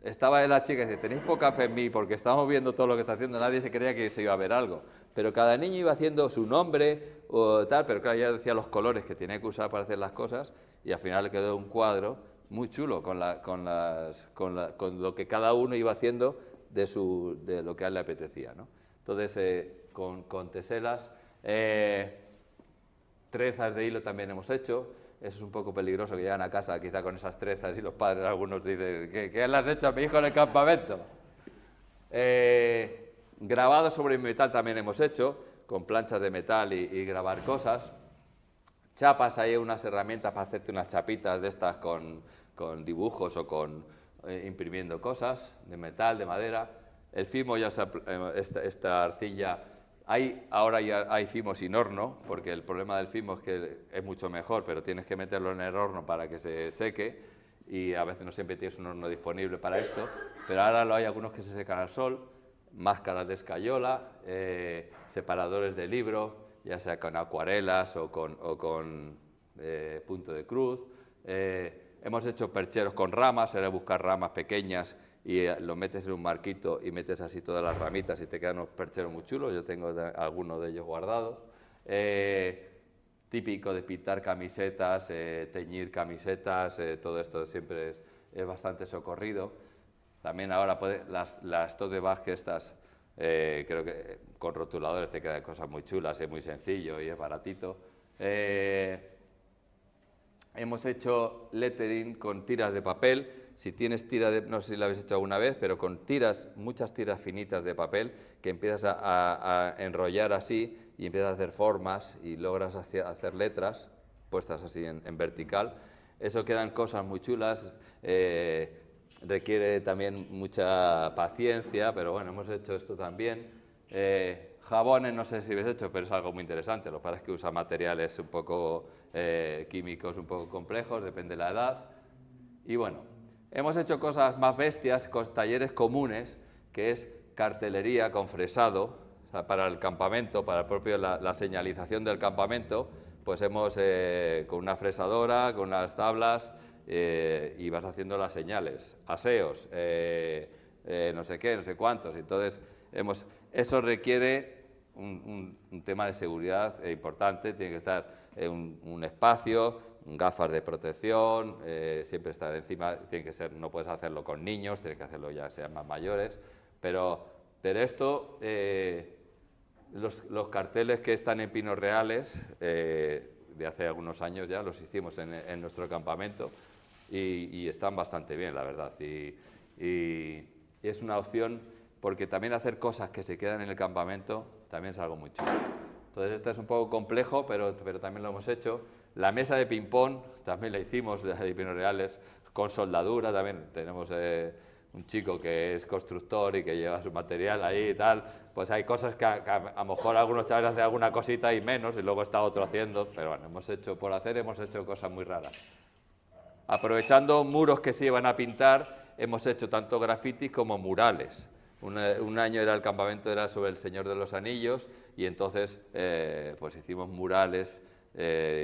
Estaba la chica y dice, tenéis poca fe en mí porque estamos viendo todo lo que está haciendo, nadie se creía que se iba a ver algo. Pero cada niño iba haciendo su nombre o tal, pero claro, ya decía los colores que tenía que usar para hacer las cosas y al final le quedó un cuadro muy chulo con lo que cada uno iba haciendo de lo que a él le apetecía, ¿no? Entonces, con teselas, trenzas de hilo también hemos hecho. Eso es un poco peligroso, que llegan a casa quizá con esas trenzas y los padres, algunos dicen, ¿qué le has hecho a mi hijo en el campamento? Grabado sobre metal también hemos hecho, con planchas de metal y grabar cosas. Chapas, hay unas herramientas para hacerte unas chapitas de estas con dibujos o imprimiendo cosas de metal, de madera. El fimo, esta arcilla, ahora ya hay fimo sin horno, porque el problema del fimo es que es mucho mejor, pero tienes que meterlo en el horno para que se seque y a veces no siempre tienes un horno disponible para esto, pero ahora hay algunos que se secan al sol, máscaras de escayola, separadores de libro, ya sea con acuarelas o con punto de cruz. Hemos hecho percheros con ramas, era buscar ramas pequeñas y lo metes en un marquito y metes así todas las ramitas y te quedan unos percheros muy chulos. Yo tengo algunos de ellos guardados. Típico de pintar camisetas, teñir camisetas, todo esto siempre es bastante socorrido. También ahora las tote bag estas, creo que con rotuladores te quedan cosas muy chulas, es muy sencillo y es baratito. Hemos hecho lettering con tiras de papel. Si tienes no sé si lo habéis hecho alguna vez, pero con muchas tiras finitas de papel que empiezas a enrollar así y empiezas a hacer formas y logras hacer letras puestas así en vertical. Eso quedan cosas muy chulas. Requiere también mucha paciencia, pero bueno, hemos hecho esto también. Jabones, no sé si habéis hecho, pero es algo muy interesante. Lo que pasa es que usa materiales un poco químicos, un poco complejos, depende de la edad. Y bueno, hemos hecho cosas más bestias, con talleres comunes, que es cartelería con fresado, o sea, para el campamento, para la señalización del campamento, pues hemos con una fresadora, con unas tablas, y vas haciendo las señales, aseos, no sé qué, no sé cuántos. Entonces, eso requiere un tema de seguridad importante, tiene que estar en un espacio, gafas de protección, siempre estar encima, no puedes hacerlo con niños, tienes que hacerlo ya sean más mayores, pero esto, los carteles que están en Pinos Reales, de hace algunos años ya, los hicimos en nuestro campamento y están bastante bien, la verdad, y es una opción porque también hacer cosas que se quedan en el campamento también es algo muy chulo. Entonces, este es un poco complejo, pero también lo hemos hecho. La mesa de ping-pong también la hicimos de Pinos Reales, con soldadura también. Tenemos un chico que es constructor y que lleva su material ahí y tal. Pues hay cosas que a lo mejor algunos chavales hacen alguna cosita y menos, y luego está otro haciendo, pero bueno, hemos hecho cosas muy raras. Aprovechando muros que se iban a pintar, hemos hecho tanto grafitis como murales. Un año el campamento era sobre el Señor de los Anillos y entonces pues hicimos murales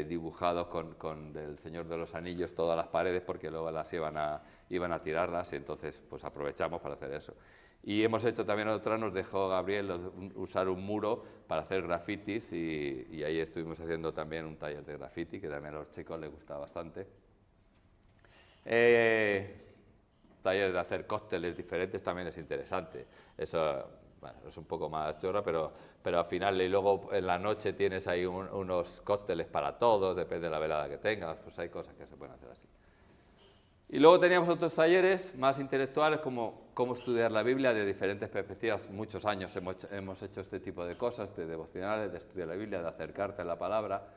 dibujados con del Señor de los Anillos todas las paredes porque luego iban a tirarlas y entonces pues aprovechamos para hacer eso. Y hemos hecho también nos dejó Gabriel usar un muro para hacer grafitis y ahí estuvimos haciendo también un taller de grafiti que también a los chicos les gusta bastante. Taller de hacer cócteles diferentes también es interesante. Eso, bueno, es un poco más chorra, pero al final y luego en la noche tienes ahí unos cócteles para todos, depende de la velada que tengas, pues hay cosas que se pueden hacer así. Y luego teníamos otros talleres más intelectuales como cómo estudiar la Biblia de diferentes perspectivas. Muchos años hemos hecho este tipo de cosas, de devocionales, de estudiar la Biblia, de acercarte a la palabra.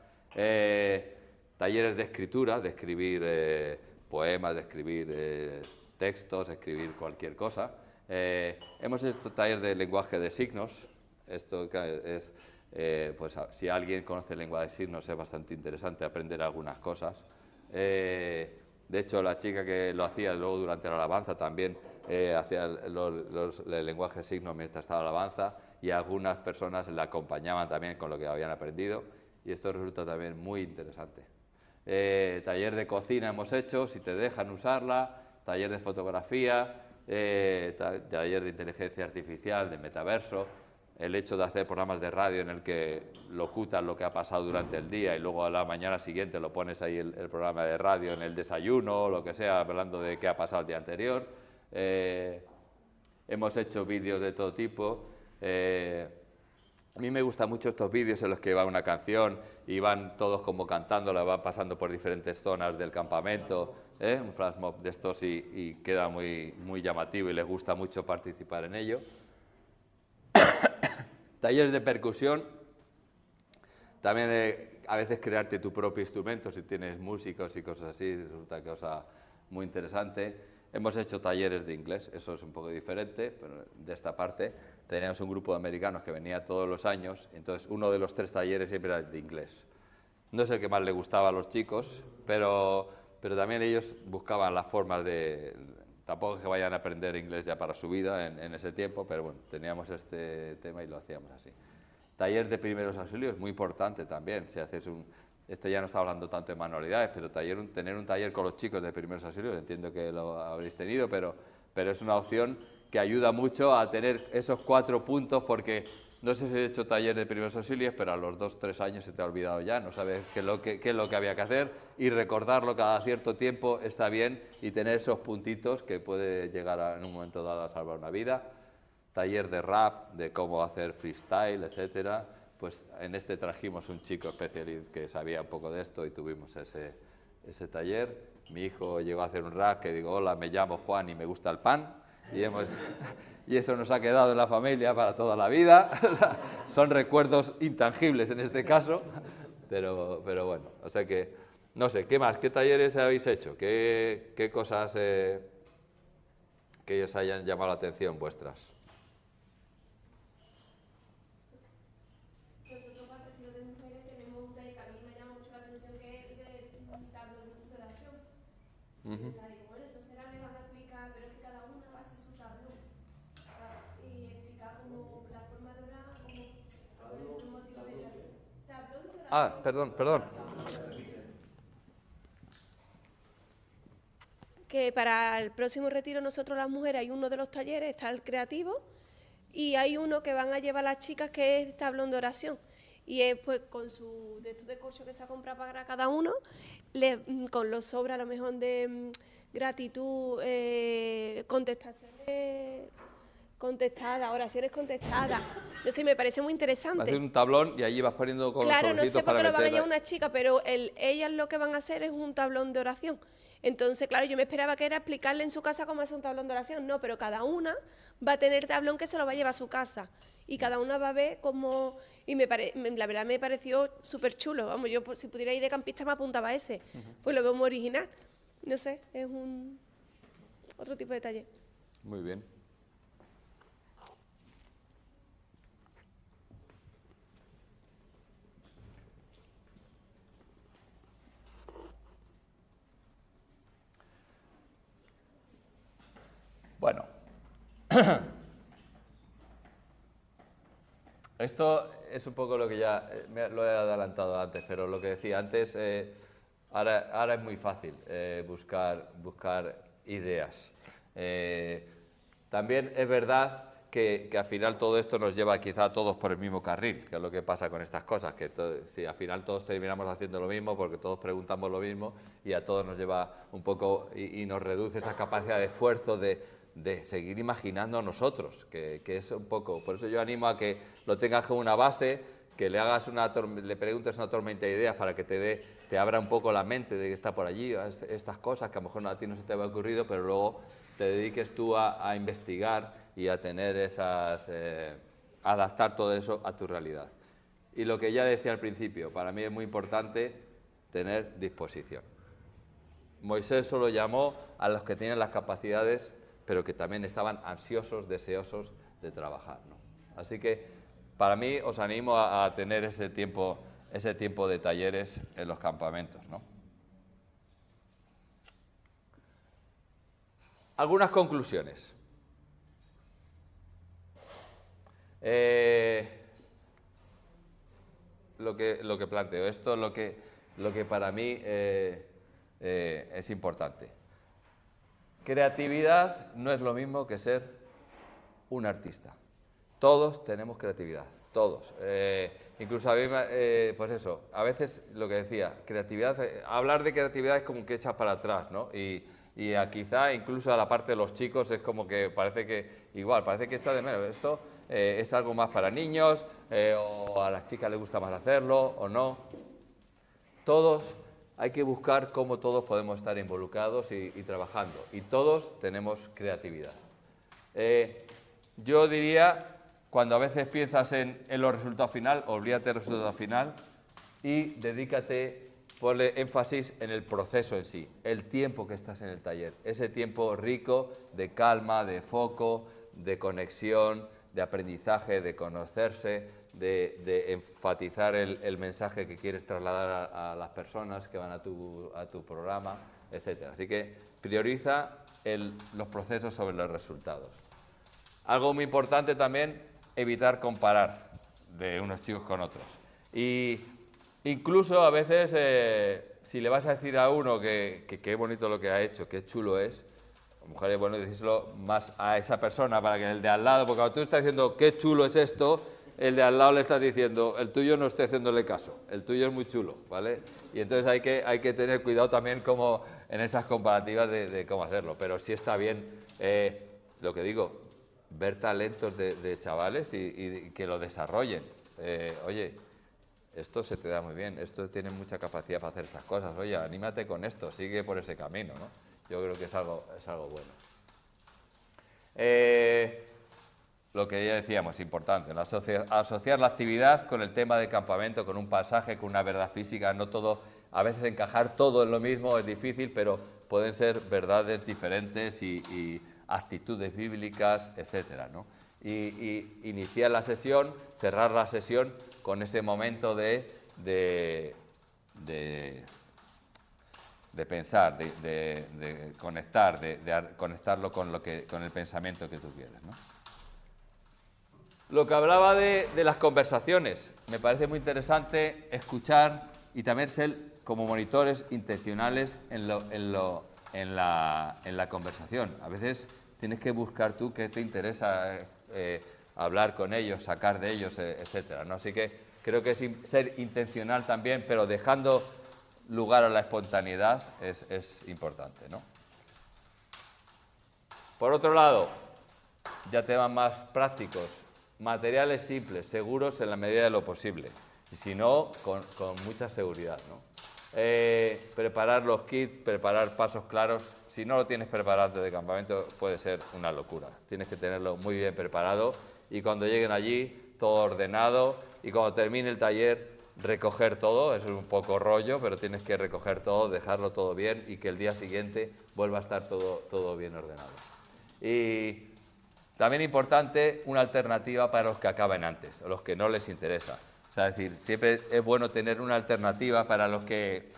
Talleres de escritura, de escribir poemas, de escribir textos, escribir cualquier cosa. Hemos hecho taller de lenguaje de signos. Esto es, pues si alguien conoce el lenguaje de signos es bastante interesante aprender algunas cosas. De hecho, la chica que lo hacía luego durante la alabanza también hacía el lenguaje de signos mientras estaba la alabanza y algunas personas la acompañaban también con lo que habían aprendido y esto resulta también muy interesante. Taller de cocina hemos hecho, si te dejan usarla. Taller de fotografía, taller de inteligencia artificial, de metaverso, el hecho de hacer programas de radio en el que locutas lo que ha pasado durante el día y luego a la mañana siguiente lo pones ahí el programa de radio en el desayuno o lo que sea, hablando de qué ha pasado el día anterior. Hemos hecho vídeos de todo tipo. A mí me gustan mucho estos vídeos en los que va una canción y van todos como cantándola, van pasando por diferentes zonas del campamento, un flash mob de estos y queda muy, muy llamativo y les gusta mucho participar en ello. Talleres de percusión, también a veces crearte tu propio instrumento, si tienes músicos y cosas así, resulta cosa muy interesante. Hemos hecho talleres de inglés, eso es un poco diferente, pero de esta parte teníamos un grupo de americanos que venía todos los años, entonces uno de los 3 talleres siempre era de inglés. No es el que más le gustaba a los chicos, pero también ellos buscaban las formas de... Tampoco es que vayan a aprender inglés ya para su vida en ese tiempo, pero bueno, teníamos este tema y lo hacíamos así. Taller de primeros auxilios, muy importante también. Si haces esto ya no está hablando tanto de manualidades, pero tener un taller con los chicos de primeros auxilios, entiendo que lo habréis tenido, pero es una opción que ayuda mucho a tener esos 4 puntos, porque no sé si he hecho taller de primeros auxilios, pero a los 2 o 3 años se te ha olvidado ya, no sabes qué es lo que había que hacer, y recordarlo cada cierto tiempo está bien, y tener esos puntitos que puede llegar en un momento dado a salvar una vida. Taller de rap, de cómo hacer freestyle, etcétera. Pues en este trajimos un chico especialista que sabía un poco de esto y tuvimos ese taller. Mi hijo llegó a hacer un rap que digo, hola, me llamo Juan y me gusta el pan. Y eso nos ha quedado en la familia para toda la vida. Son recuerdos intangibles en este caso, pero bueno, o sea que, no sé, ¿qué más? ¿Qué talleres habéis hecho? ¿Qué cosas que os hayan llamado la atención vuestras? Nosotros, para el retiro de mujeres, tenemos un taller que a mí me llama mucho la atención, que es de tablón de oración. Bueno, eso será, le van a explicar, pero es que cada una va a hacer su tablón. Y explicar como la forma de orar, como el motivo de la tablón de oración. Ah, perdón. Que para el próximo retiro nosotros las mujeres hay uno de los talleres, está el creativo, y hay uno que van a llevar las chicas que es tablón de oración. Y es pues con su de estos de corcho que se ha comprado para cada uno, con los sobres a lo mejor de gratitud, contestaciones contestadas, oraciones contestadas. No sé, me parece muy interesante. Hacer un tablón y allí vas poniendo con Claro, los no sobrecitos sé por qué para lo van a meter... llevar una chica, pero ellas lo que van a hacer es un tablón de oración. Entonces, claro, yo me esperaba que era explicarle en su casa cómo hacer un tablón de oración. No, pero cada una va a tener tablón que se lo va a llevar a su casa. Y cada una va a ver cómo... Y la verdad me pareció súper chulo. Vamos, yo si pudiera ir de campista me apuntaba a ese. Pues lo veo muy original. No sé, es otro tipo de taller. Muy bien. Bueno, esto es un poco lo que ya lo he adelantado antes, pero lo que decía antes, ahora es muy fácil buscar ideas. También es verdad que al final todo esto nos lleva quizá a todos por el mismo carril, que es lo que pasa con estas cosas, que si al final todos terminamos haciendo lo mismo porque todos preguntamos lo mismo y a todos nos lleva un poco y nos reduce esa capacidad de esfuerzo de seguir imaginando nosotros, que es un poco, por eso yo animo a que lo tengas como una base, que le preguntes una tormenta de ideas para que te abra un poco la mente de que está por allí, estas cosas que a lo mejor a ti no se te había ocurrido, pero luego te dediques tú a investigar y a tener adaptar todo eso a tu realidad. Y lo que ya decía al principio, para mí es muy importante tener disposición. Moisés solo llamó a los que tienen las capacidades, pero que también estaban ansiosos, deseosos de trabajar, ¿no? Así que para mí os animo a tener ese tiempo de talleres en los campamentos, ¿no? Algunas conclusiones. Lo que planteo, esto es lo que para mí es importante. Creatividad no es lo mismo que ser un artista. Todos tenemos creatividad, todos. Incluso a mí, pues eso, a veces lo que decía, creatividad, hablar de creatividad es como que echas para atrás, ¿no? Y quizá incluso a la parte de los chicos es como que parece que, igual, parece que echa de menos. Esto es algo más para niños, o a las chicas les gusta más hacerlo, o no. Todos hay que buscar cómo todos podemos estar involucrados y trabajando. Y todos tenemos creatividad. Yo diría, cuando a veces piensas en los resultados final, olvídate del resultado final y dedícate, ponle énfasis en el proceso en sí, el tiempo que estás en el taller, ese tiempo rico de calma, de foco, de conexión, de aprendizaje, de conocerse, de enfatizar el mensaje que quieres trasladar a las personas que van a tu programa, etc. Así que prioriza los procesos sobre los resultados. Algo muy importante también, evitar comparar de unos chicos con otros. Y incluso a veces, si le vas a decir a uno que qué bonito lo que ha hecho, qué chulo es, a lo mejor es bueno decírselo más a esa persona para que el de al lado, porque cuando tú estás diciendo qué chulo es esto, el de al lado le estás diciendo, el tuyo no esté haciéndole caso, el tuyo es muy chulo, ¿vale? Y entonces hay que tener cuidado también como en esas comparativas de cómo hacerlo, pero sí está bien, lo que digo, ver talentos de chavales y que lo desarrollen. Oye, esto se te da muy bien, esto tiene mucha capacidad para hacer estas cosas, oye, anímate con esto, sigue por ese camino, ¿no? Yo creo que es algo bueno. Lo que ya decíamos, importante, asociar la actividad con el tema de campamento, con un pasaje, con una verdad física, no todo, a veces encajar todo en lo mismo es difícil, pero pueden ser verdades diferentes y actitudes bíblicas, etcétera, ¿no? Y iniciar la sesión, cerrar la sesión con ese momento de pensar, de conectar, de conectarlo con el pensamiento que tú quieres, ¿no? Lo que hablaba de las conversaciones, me parece muy interesante escuchar y también ser como monitores intencionales en la conversación. A veces tienes que buscar tú qué te interesa hablar con ellos, sacar de ellos, etcétera, ¿no? Así que creo que ser intencional también, pero dejando lugar a la espontaneidad es importante, ¿no? Por otro lado, ya temas más prácticos, materiales simples, seguros en la medida de lo posible, y si no, con mucha seguridad, ¿no? Preparar los kits, preparar pasos claros. Si no lo tienes preparado antes de campamento puede ser una locura. Tienes que tenerlo muy bien preparado y cuando lleguen allí todo ordenado y cuando termine el taller recoger todo. Eso es un poco rollo, pero tienes que recoger todo, dejarlo todo bien y que el día siguiente vuelva a estar todo bien ordenado. Y también importante una alternativa para los que acaben antes o los que no les interesa. O sea, es decir, siempre es bueno tener una alternativa para los que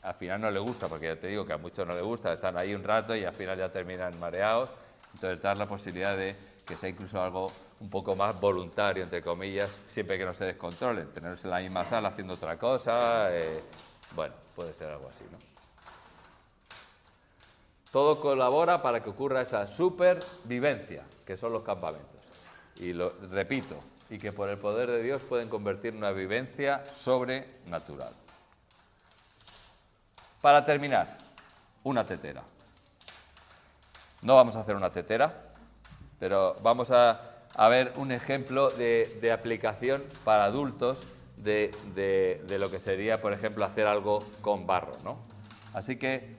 al final no les gusta, porque ya te digo que a muchos no les gusta, están ahí un rato y al final ya terminan mareados. Entonces, dar la posibilidad de que sea incluso algo un poco más voluntario, entre comillas, siempre que no se descontrolen. Tenerlos en la misma sala haciendo otra cosa, bueno, puede ser algo así, ¿no? Todo colabora para que ocurra esa supervivencia, que son los campamentos. Y lo repito, y que por el poder de Dios pueden convertir en una vivencia sobrenatural. Para terminar, una tetera. No vamos a hacer una tetera, pero vamos a ver un ejemplo de aplicación para adultos de lo que sería, por ejemplo, hacer algo con barro, ¿no? Así que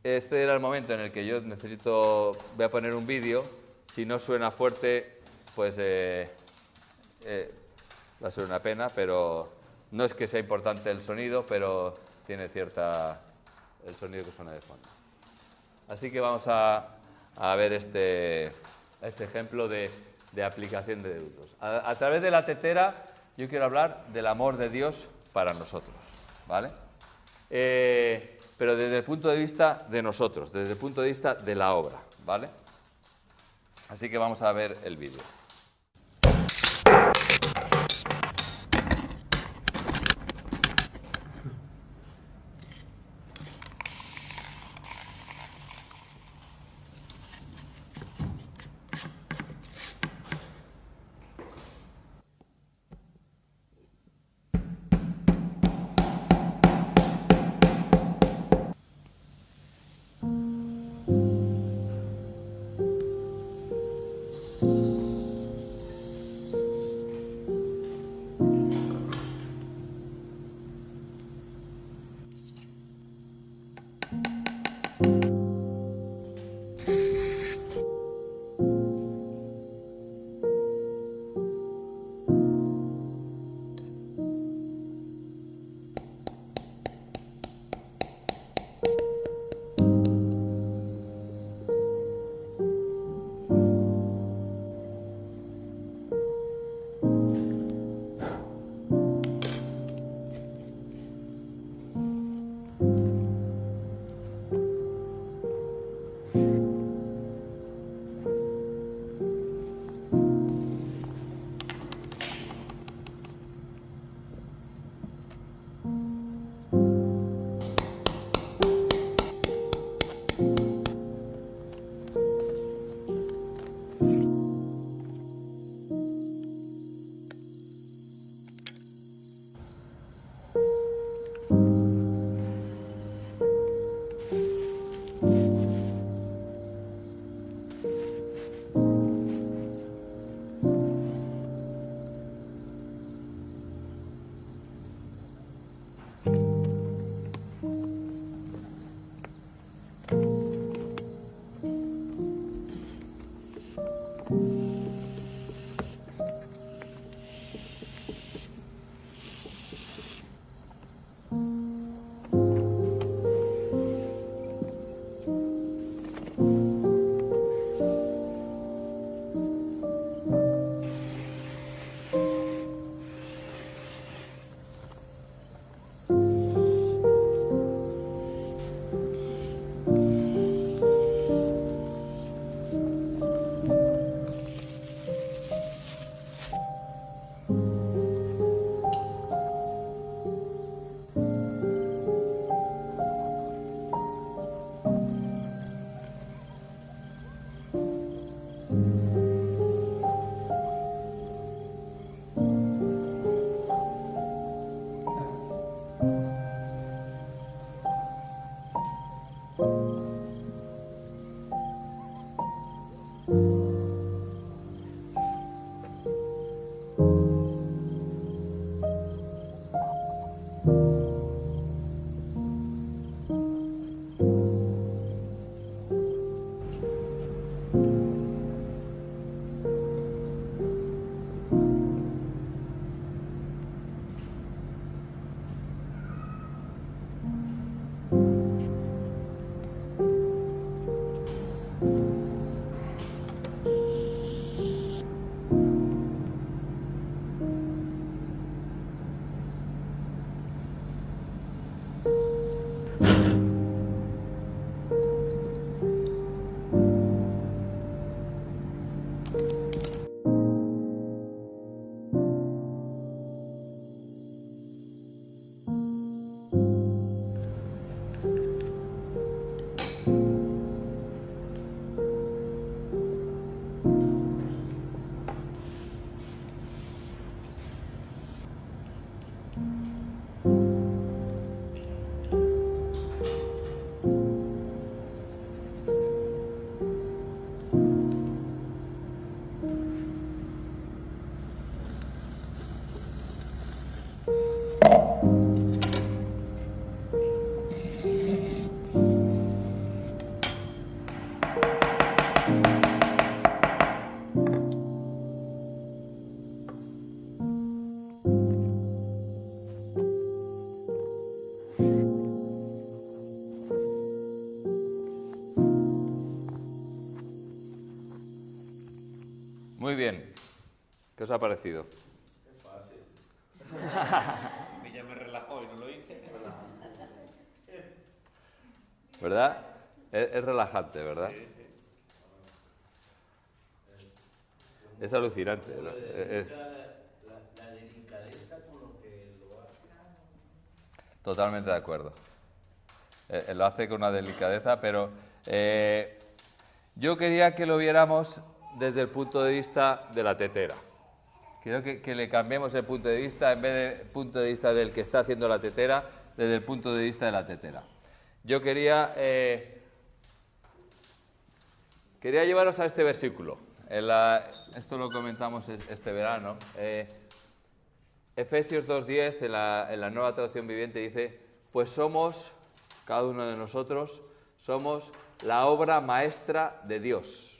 este era el momento en el que yo voy a poner un vídeo. Si no suena fuerte, pues va a ser una pena, pero no es que sea importante el sonido, pero tiene el sonido que suena de fondo. Así que vamos a ver este ejemplo de aplicación de adultos. A través de la tetera yo quiero hablar del amor de Dios para nosotros, ¿vale? Pero desde el punto de vista de nosotros, desde el punto de vista de la obra, ¿vale? Así que vamos a ver el vídeo. Muy bien. ¿Qué os ha parecido? Es fácil. Ya me relajó y no lo hice. ¿Verdad? Es relajante, ¿verdad? Es alucinante, ¿no? La delicadeza con lo que lo hace. Totalmente de acuerdo. Lo hace con una delicadeza, pero yo quería que lo viéramos desde el punto de vista de la tetera. Quiero que le cambiemos el punto de vista, en vez del punto de vista del que está haciendo la tetera, desde el punto de vista de la tetera. Yo quería llevaros a este versículo. Esto lo comentamos este verano. Efesios 2:10, en la Nueva Traducción Viviente, dice: pues somos, cada uno de nosotros, somos la obra maestra de Dios.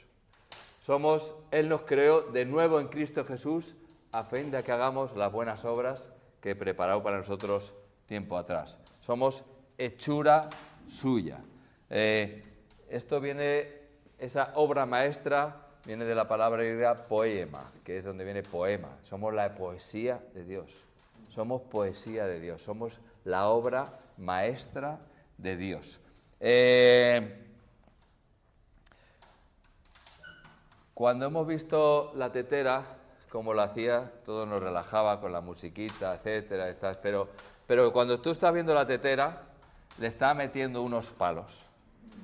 Él nos creó de nuevo en Cristo Jesús a fin de que hagamos las buenas obras que preparó para nosotros tiempo atrás. Somos hechura suya. Esto viene, esa obra maestra viene de la palabra griega poema, que es donde viene poema. Somos la poesía de Dios. Somos poesía de Dios. Somos la obra maestra de Dios. Cuando hemos visto la tetera, como lo hacía, todo nos relajaba con la musiquita, etcétera, pero cuando tú estás viendo la tetera, le está metiendo unos palos.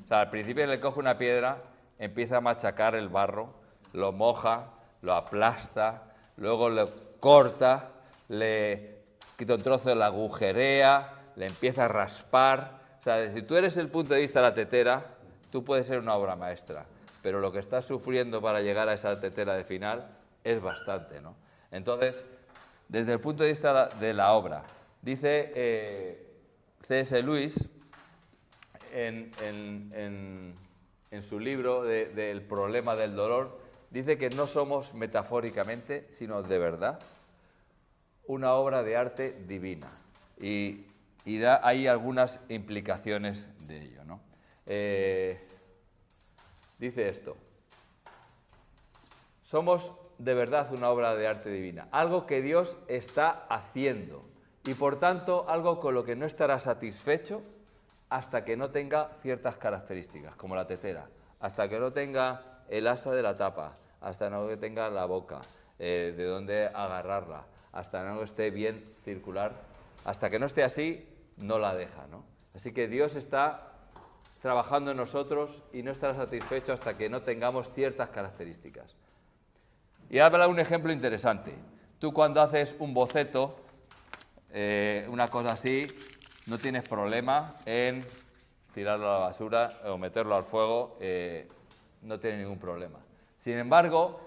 O sea, al principio le coge una piedra, empieza a machacar el barro, lo moja, lo aplasta, luego lo corta, le quita un trozo, la agujerea, le empieza a raspar. O sea, si tú eres el punto de vista de la tetera, tú puedes ser una obra maestra, pero lo que estás sufriendo para llegar a esa tetera de final es bastante, ¿no? Entonces, desde el punto de vista de la obra, dice C.S. Lewis en su libro del problema del dolor, dice que no somos metafóricamente, sino de verdad, una obra de arte divina. Y da ahí algunas implicaciones de ello, ¿no? Dice esto: somos de verdad una obra de arte divina, algo que Dios está haciendo y por tanto algo con lo que no estará satisfecho hasta que no tenga ciertas características, como la tetera, hasta que no tenga el asa de la tapa, hasta no que tenga la boca, de dónde agarrarla, hasta no esté bien circular, hasta que no esté así, no la deja, ¿no? Así que Dios está trabajando en nosotros y no estará satisfecho hasta que no tengamos ciertas características. Y habla un ejemplo interesante. Tú cuando haces un boceto, una cosa así, no tienes problema en tirarlo a la basura o meterlo al fuego, no tiene ningún problema. Sin embargo,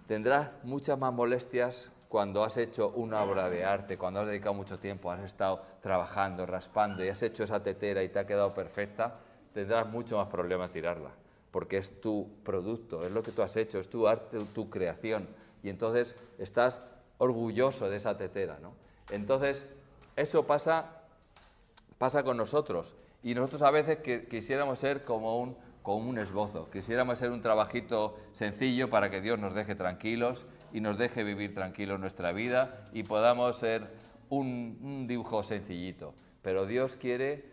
tendrás muchas más molestias cuando has hecho una obra de arte, cuando has dedicado mucho tiempo, has estado trabajando, raspando y has hecho esa tetera y te ha quedado perfecta, tendrás mucho más problema en tirarla, porque es tu producto, es lo que tú has hecho, es tu arte, tu creación, y entonces estás orgulloso de esa tetera, ¿no? Entonces, eso pasa con nosotros, y nosotros a veces quisiéramos ser como un esbozo, quisiéramos ser un trabajito sencillo para que Dios nos deje tranquilos y nos deje vivir tranquilos nuestra vida y podamos ser un dibujo sencillito. Pero Dios quiere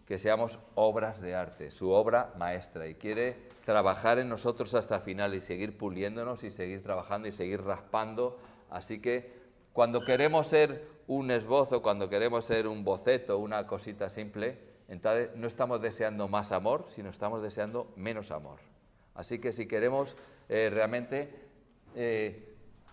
que seamos obras de arte, su obra maestra, y quiere trabajar en nosotros hasta el final y seguir puliéndonos y seguir trabajando y seguir raspando. Así que cuando queremos ser un esbozo, cuando queremos ser un boceto, una cosita simple, entonces no estamos deseando más amor, sino estamos deseando menos amor. Así que si queremos realmente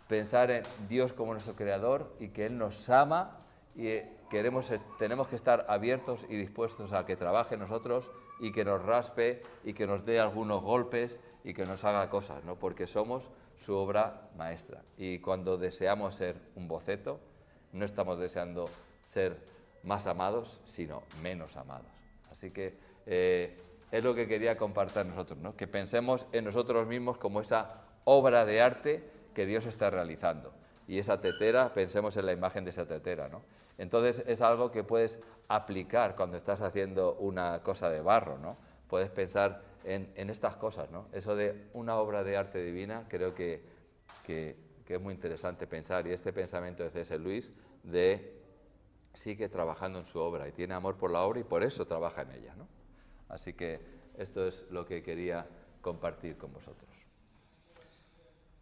pensar en Dios como nuestro creador y que Él nos ama y tenemos que estar abiertos y dispuestos a que trabaje en nosotros y que nos raspe y que nos dé algunos golpes y que nos haga cosas, ¿no? Porque somos su obra maestra. Y cuando deseamos ser un boceto, no estamos deseando ser más amados, sino menos amados. Así que es lo que quería compartir nosotros, ¿no? Que pensemos en nosotros mismos como esa obra de arte que Dios está realizando. Y esa tetera, pensemos en la imagen de esa tetera, ¿no? Entonces es algo que puedes aplicar cuando estás haciendo una cosa de barro, ¿no? Puedes pensar en estas cosas, ¿no? Eso de una obra de arte divina, creo que es muy interesante pensar, y este pensamiento de C.S. Lewis sigue trabajando en su obra y tiene amor por la obra y por eso trabaja en ella, ¿no? Así que esto es lo que quería compartir con vosotros.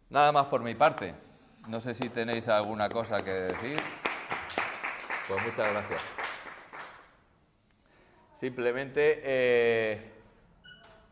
Nada más por mi parte. No sé si tenéis alguna cosa que decir. Pues muchas gracias. Simplemente,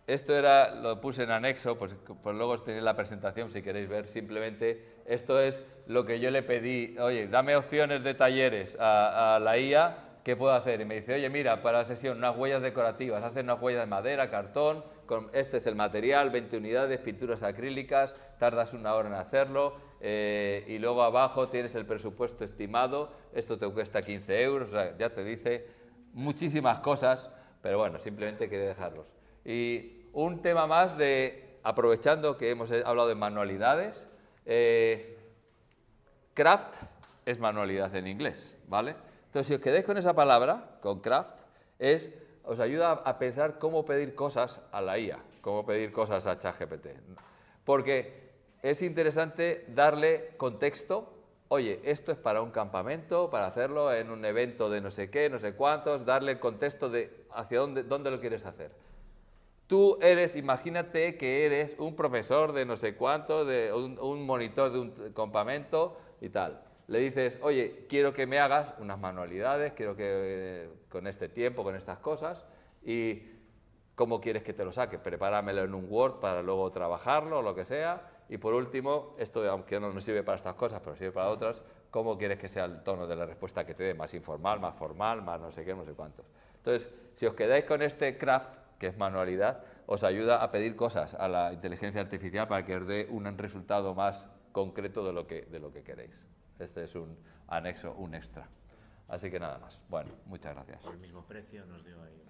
esto lo puse en anexo, pues luego os tenéis la presentación si queréis ver. Simplemente, esto es lo que yo le pedí. Oye, dame opciones de talleres a la IA, ¿qué puedo hacer? Y me dice, oye, mira, para la sesión, unas huellas decorativas, hacen unas huellas de madera, cartón, este es el material, 20 unidades, pinturas acrílicas, tardas 1 hora en hacerlo. Y luego abajo tienes el presupuesto estimado, esto te cuesta 15 euros, o sea, ya te dice muchísimas cosas, pero bueno, simplemente quería dejarlos. Y un tema más aprovechando que hemos hablado de manualidades, craft es manualidad en inglés, ¿vale? Entonces, si os quedáis con esa palabra, con craft, os ayuda a pensar cómo pedir cosas a la IA, cómo pedir cosas a ChatGPT, porque es interesante darle contexto. Oye, esto es para un campamento, para hacerlo en un evento de no sé qué, no sé cuántos, darle el contexto de hacia dónde lo quieres hacer. Tú imagínate que eres un profesor de no sé cuánto, de un monitor de un campamento y tal. Le dices, oye, quiero que me hagas unas manualidades, quiero que con este tiempo, con estas cosas, y ¿cómo quieres que te lo saque? Prepáramelo en un Word para luego trabajarlo o lo que sea. Y por último, esto aunque no nos sirve para estas cosas, pero sirve para otras, ¿cómo quieres que sea el tono de la respuesta que te dé? Más informal, más formal, más no sé qué, no sé cuántos. Entonces, si os quedáis con este craft, que es manualidad, os ayuda a pedir cosas a la inteligencia artificial para que os dé un resultado más concreto de lo que queréis. Este es un anexo, un extra. Así que nada más. Bueno, muchas gracias. Por el mismo precio nos dio ahí.